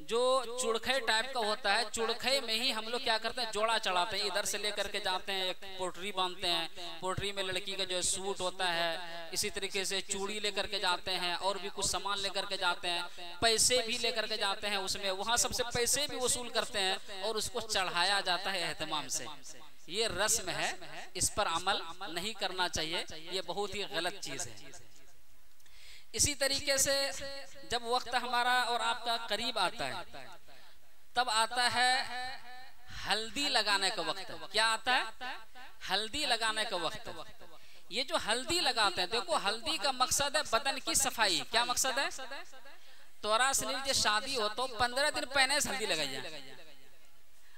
जो चुड़खई टाइप का होता है, चुड़खई में ही हम लोग क्या करते हैं जोड़ा चढ़ाते हैं। इधर से लेकर के जाते हैं, एक पोटरी बांधते हैं, पोटरी में लड़की का जो सूट होता है, इसी तरीके से चूड़ी लेकर के जाते हैं और भी कुछ सामान लेकर के जाते हैं, पैसे भी लेकर के जाते हैं उसमें, वहां सबसे पैसे भी वसूल करते हैं और उसको चढ़ाया जाता है एहतमाम से। ये रस्म है, इस पर अमल नहीं करना चाहिए, ये बहुत ही गलत चीज है। इसी तरीके से जब वक्त हमारा और आपका करीब आता है तब आता है हल्दी लगाने का वक्त। क्या आता है? हल्दी लगाने का वक्त। ये जो हल्दी लगाते हैं, देखो हल्दी का मकसद है बदन की सफाई। क्या मकसद है? तोरा से जो शादी हो तो 15 दिन पहले से हल्दी लगाइए,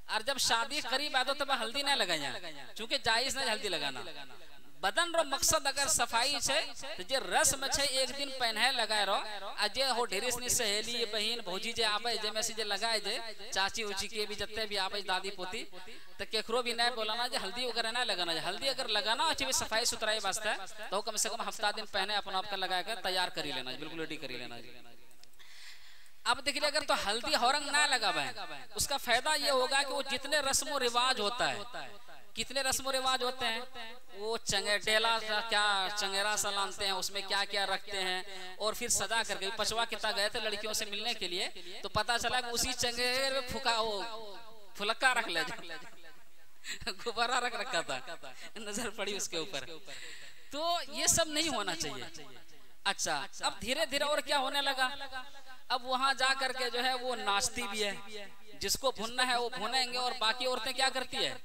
और जब शादी करीब आ तब हल्दी नहीं लगाइए, चूंकि जायज नहीं हल्दी लगाना। बदन रो मकसद अगर सफाई छे तो जे रस्म छे एक दिन पहने लगाए रो, आ जे हो ढेरी सनी सहेली बहन भौजी जे आबे जे में से जे लगाए जे चाची उची के भी जत्ते भी आबे दादी पोती, तो केकरो भी नहीं बोलाना जे हल्दी वगैरह ना लगाना। हल्दी अगर लगाना अच्छी सफाई सुथराई वास्ते तो कम से कम हफ्ता दिन पहने अपना आपका लगा कर तैयार करी लेना, बिल्कुल रेडी करी लेना। अब देखिए अगर तो हल्दी हौरंग ना लगावे, उसका फायदा ये होगा कि वो जितने रस्म रिवाज होता है, कितने रस्म रिवाज होते हैं, वो डेला क्या चंगेरा सा लानते हैं, उसमें क्या क्या रखते हैं, और फिर सजा करके पचवा कितना गए थे लड़कियों से मिलने के लिए, तो पता चला कि उसी चंगेरे में फुलक्का रख ले, गुब्बारा रख रखा था, नजर पड़ी उसके ऊपर। तो ये सब नहीं होना चाहिए। अच्छा, अब धीरे धीरे और क्या होने लगा, अब वहां जा करके जो है वो नाचती भी है, जिसको भुनना है वो भुनेंगे, और बाकी औरतें क्या करती है,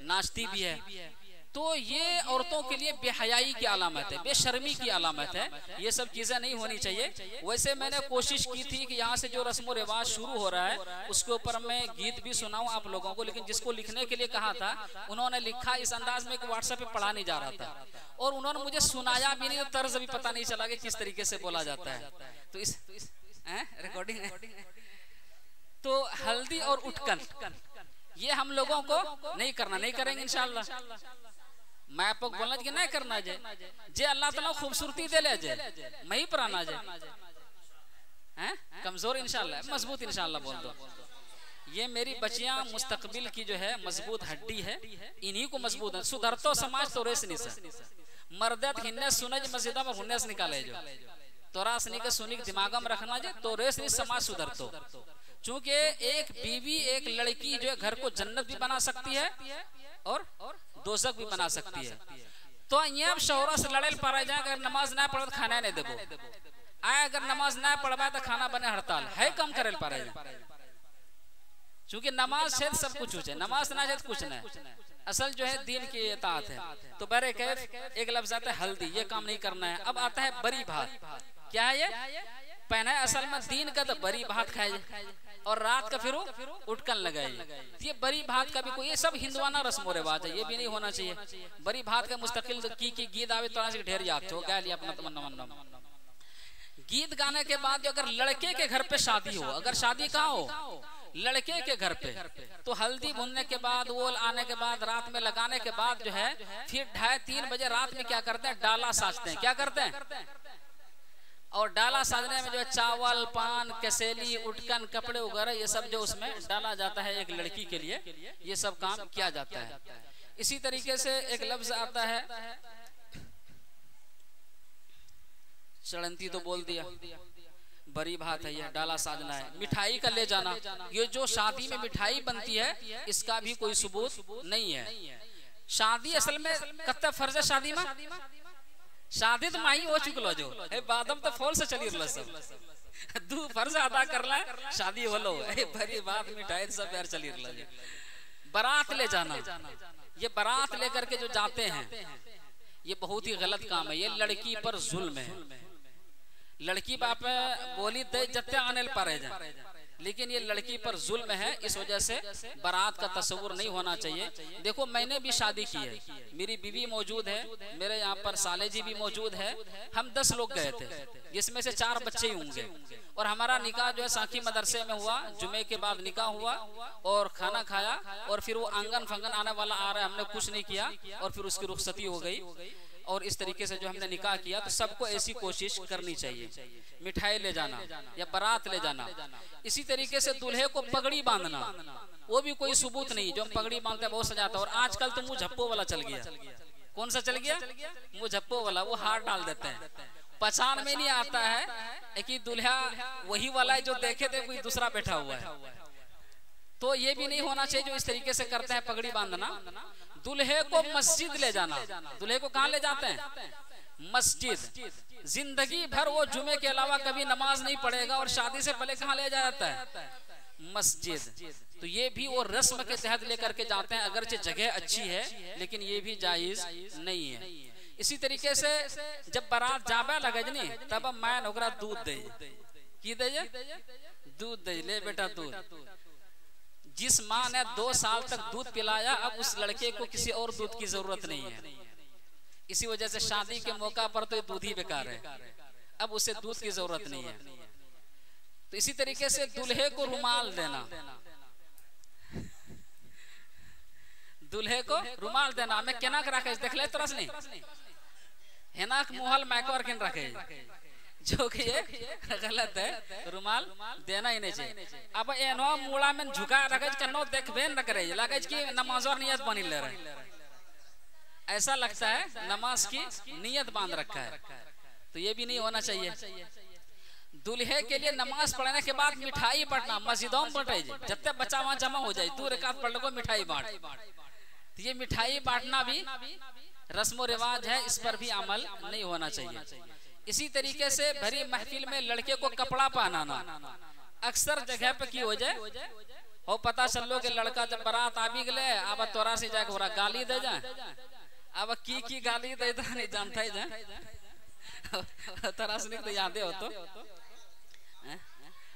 नाचती भी है। तो ये औरतों के लिए बेहयाई की अलामत है, बेशर्मी की अलामत है, ये सब चीजें नहीं होनी चाहिए। वैसे मैंने कोशिश की थी कि यहाँ से जो रस्म रिवाज शुरू हो रहा है उसके ऊपर मैं गीत भी सुनाऊं आप लोगों को, लेकिन जिसको लिखने के लिए कहा था उन्होंने लिखा इस अंदाज में कि व्हाट्सएप पे पढ़ा नहीं जा रहा था, और उन्होंने मुझे सुनाया भी नहीं, तो तर्ज भी पता नहीं चला कि किस तरीके से बोला जाता है। तो इस रिकॉर्डिंग तो हल्दी और उठकन ये हम लोगों को नहीं करना, नहीं करेंगे इंशाअल्लाह। मैं आपको बोलना कि नहीं करना जे अल्लाह ताला खूबसूरती दे ले जे मही पुराना जे हैं कमजोर इंशाअल्लाह, मजबूत इंशाअल्लाह बोल दो। ये मेरी बच्चियां मुस्तकबिल की जो है मजबूत हड्डी है, इन्हीं को मजबूत है। सुधरतो समाज तो रेस नहीं सर मर्दत हिन्ने सुनज मस्जिदा में हुन्ने से निकाले जो तोरा सनी के सुनी के दिमाग में रखना जे तो रेस नहीं समाज सुधरतो। चूंकि एक बीवी एक लड़की जो है घर को जन्नत भी बना सकती है और दोजख भी बना सकती है। तो ये शौहरा से लड़े पा जाए, अगर नमाज ना पढ़ो तो खाना नहीं देबो आए, अगर नमाज ना पढ़वा तो खाना बने हड़ताल है, कम करे पा रहे। चूंकि नमाज से सब कुछ है, नमाज ना है कुछ नहीं। असल जो है दीन की इताअत है। तो बरे कैफ एक लफ्ज आता है हल्दी, ये काम नहीं करना है। अब आता है बरी भात, क्या है ये पहना है असल में दीन का, तो बरी भात खाए और रात का फिर उठकन लगाए। ये बरी भात का भी कोई, ये सब हिंदुआना रस्म व रिवाज है, ये भी नहीं होना चाहिए। बरी भात का मुस्तकिल की गीत आवे तो ढेर याद हो गया लिया अपना तमन्ना। गीत गाने के बाद अगर लड़के के घर पे शादी हो, अगर शादी कहाँ हो लड़के के घर पे, तो हल्दी भुनने के बाद वो आने के बाद रात में लगाने के बाद जो है फिर 2:30-3 बजे रात में क्या करते हैं, डाला साजते हैं। क्या करते हैं? और डाला साजने में जो है चावल पान कसेली उटकन कपड़े वगैरह ये सब जो उसमें डाला जाता है एक लड़की के लिए, ये सब काम किया जाता है। इसी तरीके से एक लफ्ज आता है चढ़ंती, तो बोल दिया बरी भात है, यह डाला साजना है। मिठाई का ले जाना, ये जो शादी में मिठाई बनती है इसका भी कोई सबूत नहीं है। शादी असल में कत्ता फर्ज है, शादी में शादी तो माही हो चुकलो जो है, बादम तो फॉल से चली रहा सब दू फर्ज अदा कर ला शादी हो लो, भरी बात मिठाई सब यार चली रहा। बारात ले जाना, ये बारात लेकर के जो जाते हैं ये बहुत ही गलत काम है, ये लड़की पर जुल्म है। लड़की बाप बोली दे जत्ते आने पारे जाए, लेकिन ये लड़की पर जुल्म है। इस वजह से बारात का तस्वुर नहीं होना चाहिए। देखो मैंने भी शादी की है, मेरी बीवी मौजूद है, मेरे यहाँ पर साले जी भी मौजूद है। हम 10 लोग गए थे, जिसमें से 4 बच्चे ही होंगे। और हमारा निकाह जो है साकी मदरसे में हुआ, जुमे के बाद निकाह हुआ और खाना खाया और फिर वो आंगन फंगन आने वाला आ रहा है, हमने कुछ नहीं किया और फिर उसकी रुखसती हो गई। और इस तरीके से जो हमने निकाह किया, तो सबको ऐसी कोशिश करनी चाहिए, मिठाई ले जाना या बारात ले जाना। इसी तरीके से दूल्हे को पगड़ी बांधना, वो भी कोई सबूत नहीं। जो हम पगड़ी बांधते हैं बहुत सजाता है। और आजकल तो मुंह झप्पो वाला चल गया। कौन सा चल गया? मुंह झप्पो वाला, वो हाथ डाल देते हैं। पहचान में नहीं आता है कि दूल्हा वही वाला है जो देखे थे कोई दूसरा बैठा हुआ है। तो ये भी नहीं होना चाहिए जो इस तरीके से करते हैं पगड़ी बांधना। दूल्हे को मस्जिद ले जाना, दूल्हे को कहाँ ले जाते हैं? मस्जिद। जिंदगी भर वो जुमे के अलावा कभी नमाज नहीं पढ़ेगा और शादी से पहले कहाँ ले जाता है? मस्जिद। तो ये भी वो रस्म के तहत लेकर के जाते हैं, अगरचे जगह अच्छी है लेकिन ये भी जायज नहीं है। इसी तरीके से जब बारात जाबे लगे नी, तब मैन ओकरा दूध दे, की दे? दूध दे, ले बेटा दूध। जिस माँ ने 2 साल तक दूध पिलाया, अब उस लड़के को किसी और दूध की जरूरत नहीं है। इसी वजह से शादी के मौका पर तो दूध ही बेकार है, अब उसे दूध की जरूरत नहीं है। तो इसी तरीके से दूल्हे को रुमाल देना, दूल्हे को रुमाल देना में केना रखे देख ले तरस नहीं हेनाक मुहल मैकोर किन रखे, जो कि गलत है। रुमाल देना ही नहीं चाहिए। अब एनो मूला में झुका रखे कनो देखबे न करे, लगे कि नमाज और नियत बनी ले रहे, ऐसा लगता है नमाज की नियत बांध रखा है। तो ये भी नहीं होना चाहिए। दूल्हे के लिए नमाज पढ़ने के बाद मिठाई बांटना, मस्जिदों में बांटे, जब तक बच्चा वहां जमा हो जाए 2 रकात पढ़ लो मिठाई बांट। तो ये मिठाई बांटना भी रस्म रिवाज है, इस पर भी अमल नहीं होना चाहिए। इसी तरीके से भरी महफिल में लड़के को कपड़ा पहनाना, अक्सर जगह पे की हो जाए हो पता चल लो कि लड़का जब बारात आबी गले, अब तोरा से जाके ओरा गाली दे जाए, अब की गाली दे नहीं जानता ही जाए तोरा से तो याद हो तो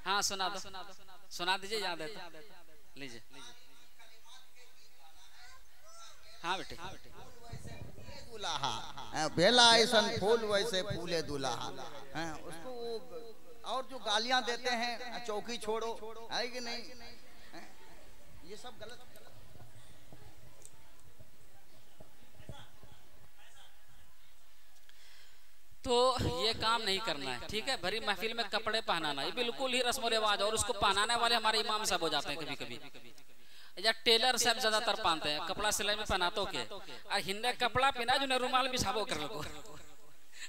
हाँ सुना दो, सुना दीजिए, याद है तो लीजिए। हाँ बेटे, दुल्हा बेला ऐसा फूल वैसे फूले दुल्हा, उसको और जो गालियां देते हैं चौकी छोड़ो, है कि नहीं? ये सब गलत। तो ये काम नहीं करना है, ठीक है। भरी महफिल में कपड़े पहनाना ये बिल्कुल ही रस्म रिवाज, और उसको पहनाने वाले हमारे इमाम साहब हो जाते हैं कभी कभी, या टेलर साहब ज्यादातर पहनते हैं, कपड़ा सिलाई में पहनातो के और हिंदे कपड़ा पहना जो रुमाल बिछावो कर लो।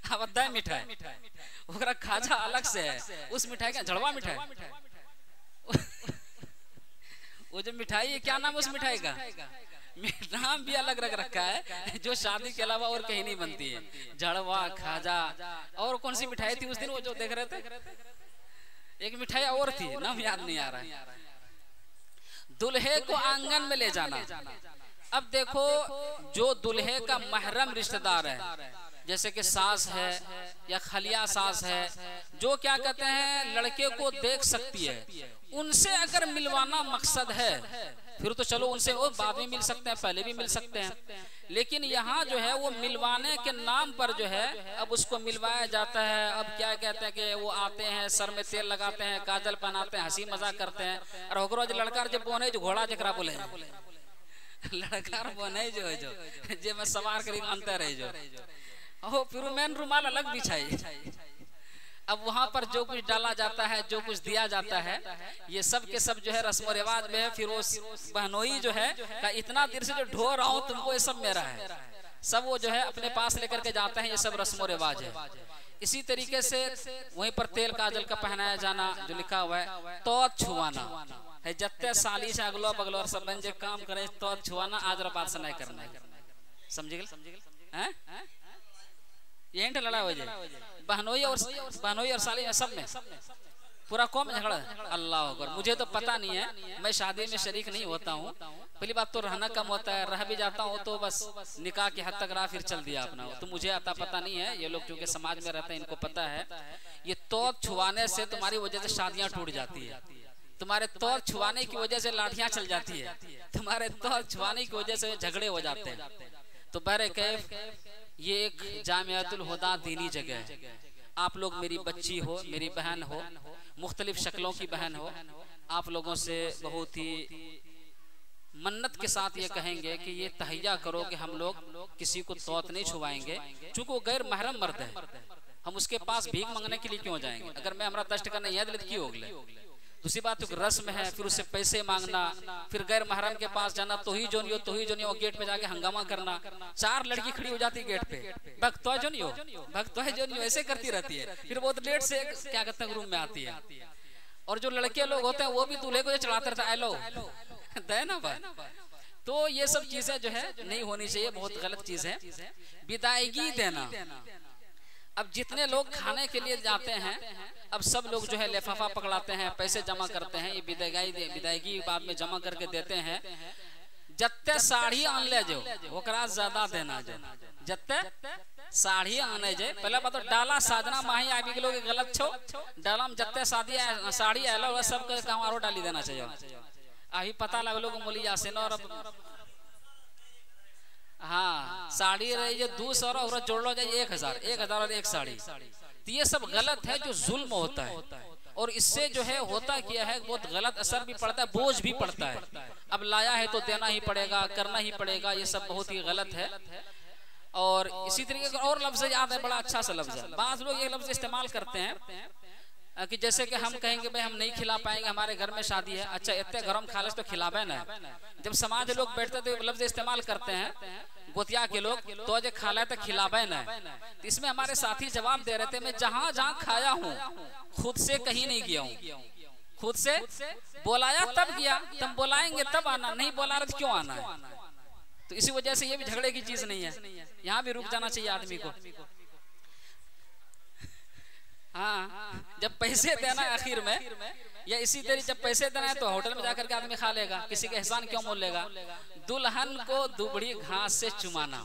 अब अद्दा मिठाई ओकरा खाजा अलग से है, उस मिठाई का झड़वा मिठाई वो जो मिठाई है, क्या नाम है उस मिठाई का? नाम भी अलग रख रखा है, जो शादी के अलावा और कहीं नहीं बनती है। झड़वा, खाजा, और कौन सी मिठाई थी उस दिन वो जो देख रहे थे? एक मिठाई और थी, नाम याद नहीं आ रहा है। दुल्हे को आंगन में ले जाना। अब देखो, जो दुल्हे का महरम रिश्तेदार है, जैसे कि सास है या खलिया सास है, जो क्या कहते हैं लड़के को देख सकती है, उनसे अगर मिलवाना मकसद है फिर तो चलो उनसे वो बाद में मिल सकते हैं, पहले भी मिल सकते हैं। लेकिन यहाँ जो है वो मिलवाने के नाम पर जो है अब उसको मिलवाया जाता है। अब क्या कहते हैं कि वो आते हैं, सर में तेल लगाते हैं, काजल पहनाते हैं, हंसी मजाक करते हैं, और होकरो जो लड़का जो बोने जो घोड़ा जकरा बोले लड़का बोने जो मैं सवार करी मानते रहे जो हो, फिर मैन रुमाल अलग बिछाई। अब वहां पर जो कुछ डाला जाता है, जो कुछ दिया जाता है, ये सब के सब जो है रस्म रिवाज में है। फिर वो बहनोई जो है का इतना देर से जो ढो रहा हूँ तुमको ये सब मेरा है, सब वो जो है अपने पास लेकर के जाते हैं। ये सब रस्म रिवाज है। इसी तरीके से वहीं पर तेल काजल का पहनाया जाना जो लिखा हुआ है, तो छुआना है, जत्ते साली से अगलो बगलो सब बन जो काम करे तो छुआना, आज बात से नहीं करना है, समझे गए? यही लड़ा हो जाए बहनोई और साली में, सब में पूरा कौम झगड़ा। अल्लाह अकबर। मुझे तो पता नहीं है, मैं शादी में शरीक नहीं होता हूँ। पहली बात तो रहना कम होता है, रह भी जाता हूँ तो बस निकाह की हद तक रहा, फिर चल दिया अपना, तो मुझे आता पता नहीं है। ये लोग क्योंकि समाज में रहते हैं इनको पता है। ये तौत छुआने से तुम्हारी वजह से शादियां टूट जाती है, तुम्हारे तौत छुआने की वजह से लाठियां चल जाती है, तुम्हारे तौत छुआने की वजह से झगड़े हो जाते हैं। तो बहरे कैफ ये एक जामियातुल हुदा दीनी जगह है। आप लोग मेरी बच्ची हो, मेरी बहन हो, मुख्तलिफ शक्लों की बहन हो, आप लोगों से बहुत ही मन्नत के साथ ये कहेंगे कि ये तहैया करो कि हम लोग किसी को तौत नहीं छुआएंगे, चूंकि वो गैर महरम मर्द है। हम उसके पास भीख मांगने के लिए क्यों जाएंगे? अगर मैं हमारा दस्ट करना याद लेते क्यों होगले? दूसरी बात तो रस्म है, फिर उससे पैसे मांगना, फिर गैर महरम के पास जाना, तो ही जो नहीं हो, गेट पे जाके हंगामा करना। 4 लड़की खड़ी हो जाती गेट पे, भक्त तो जो नहीं हो, ऐसे करती रहती है। फिर बहुत लेट से क्या कहते हैं रूम में आती है। और जो लड़के लोग होते हैं वो भी दूल्हे को चढ़ाते रहते हैं, लो दे ना भाई। तो ये सब चीजें जो है नहीं होनी चाहिए, बहुत गलत चीज है। विदायगी देना। अब जितने लोग खाने के लिए जाते हैं, अब सब लोग जो है लिफाफा पकड़ाते हैं, पैसे जमा करते हैं, ये विदायगी बाद में जमा करके देते हैं। जत्ते साड़ी आन ले जो ओकरा ज्यादा देना जो, जत्ते साड़ी आने जे पहले बात तो डाला साजना माही आबी के लोग गलत छो, डाला में जत्ते साड़ी आला वो सब के काम आरो डाली देना चाहिए। अभी पता लगलो को मोली जासे न, और हाँ साड़ी रही जो 200 और जोड़ लो जाए 1000 और एक साड़ी। तो ये सब गलत है, जो जुल्म होता है, और इससे जो है होता क्या है बहुत गलत असर भी पड़ता है, बोझ भी पड़ता है। अब लाया है तो देना ही पड़ेगा, करना ही पड़ेगा, ये सब बहुत ही गलत है। और इसी तरीके का और लफ्ज याद है, बड़ा अच्छा सा लफ्ज है। बाज़ लोग ये लफ्ज इस्तेमाल करते हैं कि जैसे कि हम कहेंगे भाई हम नहीं खिला पाएंगे, हमारे घर में शादी है। अच्छा इतने गरम खालस तो खिलावे ना। जब समाज लोग बैठते तो लफ्ज इस्तेमाल करते हैं गोतिया के लोग, तो जो खाला तो खिलावे ना। तो इसमें हमारे साथी जवाब दे रहे थे, मैं जहां जहां खाया हूँ खुद से कहीं नहीं गया हूँ, खुद से बोलाया तब गया, तब बोलाएंगे तब आना, नहीं बोला रहे तो क्यों आना है? तो इसी वजह से ये भी झगड़े की चीज नहीं है, यहाँ भी रुक जाना चाहिए आदमी को। हाँ जब पैसे देना है आखिर में, या इसी तरह जब पैसे देना है तो होटल में जाकर के आदमी खा लेगा, किसी का एहसान क्यों मोल लेगा? दुल्हन को दुबड़ी घास से चुमाना,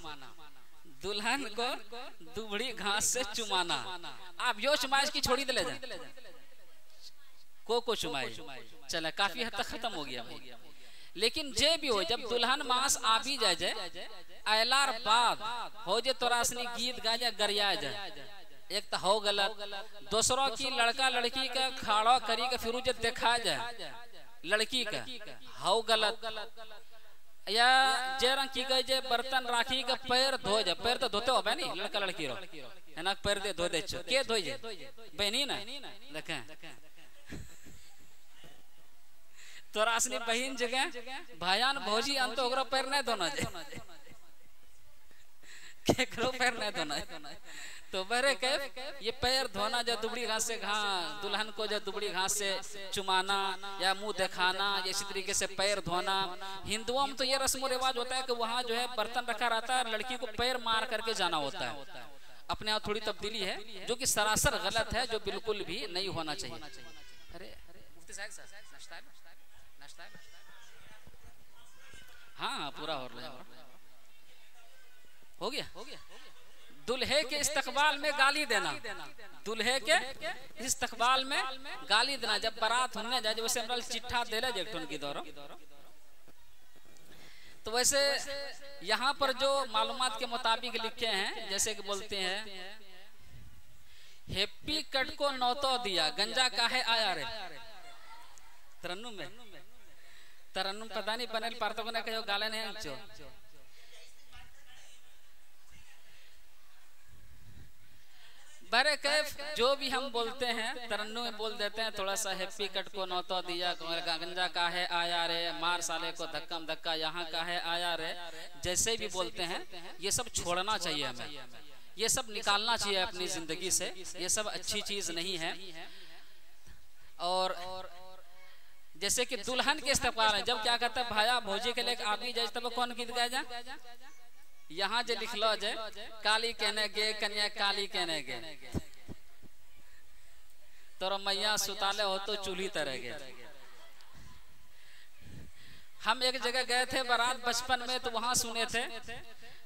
दुल्हन को दुबड़ी घास से चुमाना। आप यो चुमाइश की छोड़ी दे ले जाए को चुमाई, चले काफी हद तक खत्म हो गया। लेकिन जे भी हो, जब दुल्हन मास आ भी जाए अलार बाद हो जे तोरासनी गीत गा जाए गरिया जाए, एक तो हो गलत, दूसरों की लड़का लड़की का खाड़ा करी का फिर देखा जाए लड़की का हो गलत। या जे रंग की गई जे बर्तन राखी का पैर धो जा, पैर तो धोते हो नहीं लड़का लड़की रो है ना, पैर दे धो दे के धोई जे बहनी ना देखें तो रासनी बहन जगह भायान भौजी अंत ओकरा पैर नहीं धोना जे केकरो पैर नहीं धोना तो बहरे के ये पैर धोना जो दुबड़ी घास से दुल्हन को जो दुबड़ी घास से चुमाना या मुंह दिखाना, इसी तरीके से पैर धोना। हिंदुओं में तो ये रस्म रिवाज होता है कि वहाँ जो है बर्तन रखा रहता है, लड़की को पैर मार करके जाना होता है। अपने यहाँ थोड़ी तब्दीली है जो कि सरासर गलत है, जो बिल्कुल भी नहीं होना चाहिए। अरे मुफ्ती साहब नाश्ता है? हाँ पूरा हो गया। दुल्हे के इस्तकबाल में गाली देना, दुल्हे के इस्तकबाल में गाली देना जब बारात होने जाए, वैसे हमरा चिट्ठा दे जेठन की दौर। तो वैसे यहाँ पर जो मालूमात के मुताबिक लिखे हैं, जैसे कि बोलते हैं हैप्पी कट को नौतो दिया, गंजा काहे आया रे। तरन्नुम में तरन्नुम पता नहीं बनल पार्तो ने कहो गाले नहीं जो बरे कैफ जो भी हम बोलते हैं तरन्नुम में बोल देते हैं थोड़ा सा, हैप्पी कट को नौतो दिया, गंजा काहे आया रे, मार साले को धक्कम धक्का यहाँ काहे आया रे, जैसे भी बोलते हैं ये सब छोड़ना चाहिए हमें, ये सब निकालना चाहिए अपनी जिंदगी से, ये सब अच्छी चीज नहीं है। और जैसे कि दुल्हन के इस्तकबाल है, जब क्या कहता है भाया भौजी के लिए आदमी जाए तब कौन गीत गाया जा, यहाँ जो लिख लो जे काली कहने गे कन्या काली कहने गे, तोरा मैया सुताले हो तो चूल्ही तरह गे। हम एक जगह गए थे बारात बचपन में, तो वहां सुने थे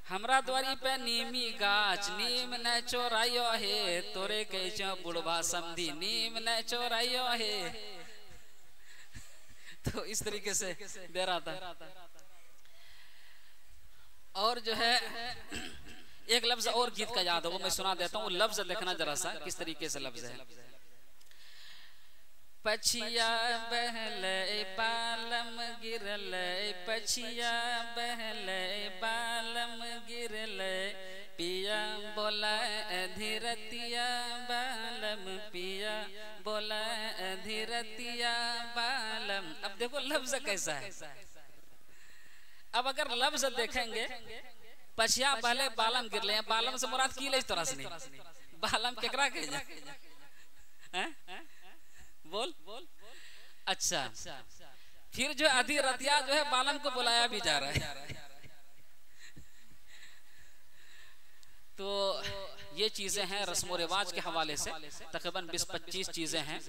हमरा द्वारी पे नीमी गाछ नीम न चोराइयो है, तोरे कह बुढ़वा समधी नीम न चोराइयो है। तो इस तरीके से दे रहा था। और जो है एक लफ्ज और गीत का याद हो, वो मैं सुना देता हूँ, लफ्ज देखना जरा सा किस तरीके से लफ्ज है। पछिया बहले बालम गिरले, पछिया बहले बालम गिरले, पिया बोला धीरतिया बालम, पिया बोला धीरतिया बालम। अब देखो लफ्ज कैसा है। अब अगर लफ्ज देखेंगे पछिया बहले बालम गिरले, बालम से मुराद की ले तोरा से नहीं, बालम केकरा कहे जा बोल। अच्छा फिर जो आधी रतिया जो है बालम को बुलाया भी जा रहा है। तो ये चीजें हैं रस्म और रिवाज के हवाले से, तकरीबन 20-25 चीजें हैं।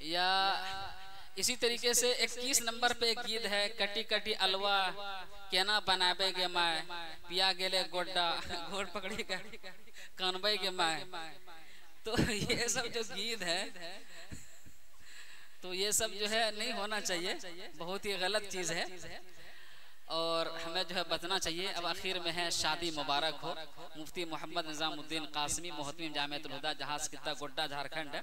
या इसी तरीके से 21 नंबर पे एक गीत है, कटी कटी अलवा केना बनाबे गे माय, पिया गेले गोड्डा घोड़ पकड़ी कानबे गे माय। तो ये सब जो गीत है, तो ये सब जो है नहीं होना चाहिए, बहुत ही गलत चीज है और हमें जो है बचना चाहिए। अब आखिर में है शादी मुबारक हो। मुफ्ती मोहम्मद निजामुद्दीन कासमी मोहतमीम जामिअतुल हुदा जहाज किता गोड्डा झारखंड।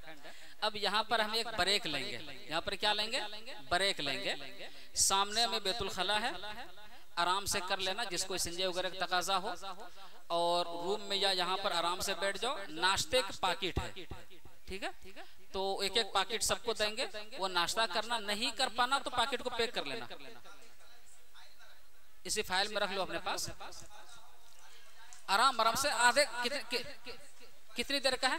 अब यहाँ पर हम एक ब्रेक लेंगे, यहाँ पर क्या लेंगे, ब्रेक लेंगे। सामने में बैतुल खला है, आराम से कर लेना जिसको संजय वगैरह का तकाजा हो, और रूम में या यहाँ पर आराम से बैठ जाओ। नाश्ते का पाकिट है, ठीक है, तो एक एक पाकिट सबको देंगे, वो नाश्ता करना, नहीं कर पाना तो पाकिट को पैक कर लेना, इसी फाइल में रख लो अपने पास। आराम आराम से आधे कितनी देर का है,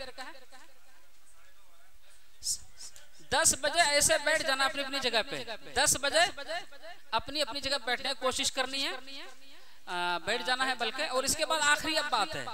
10 बजे ऐसे बैठ जाना अपनी अपनी जगह पे। 10 बजे अपनी अपनी जगह बैठने की कोशिश करनी है, बैठ जाना है बल्कि। और इसके बाद आखिरी अब बात है,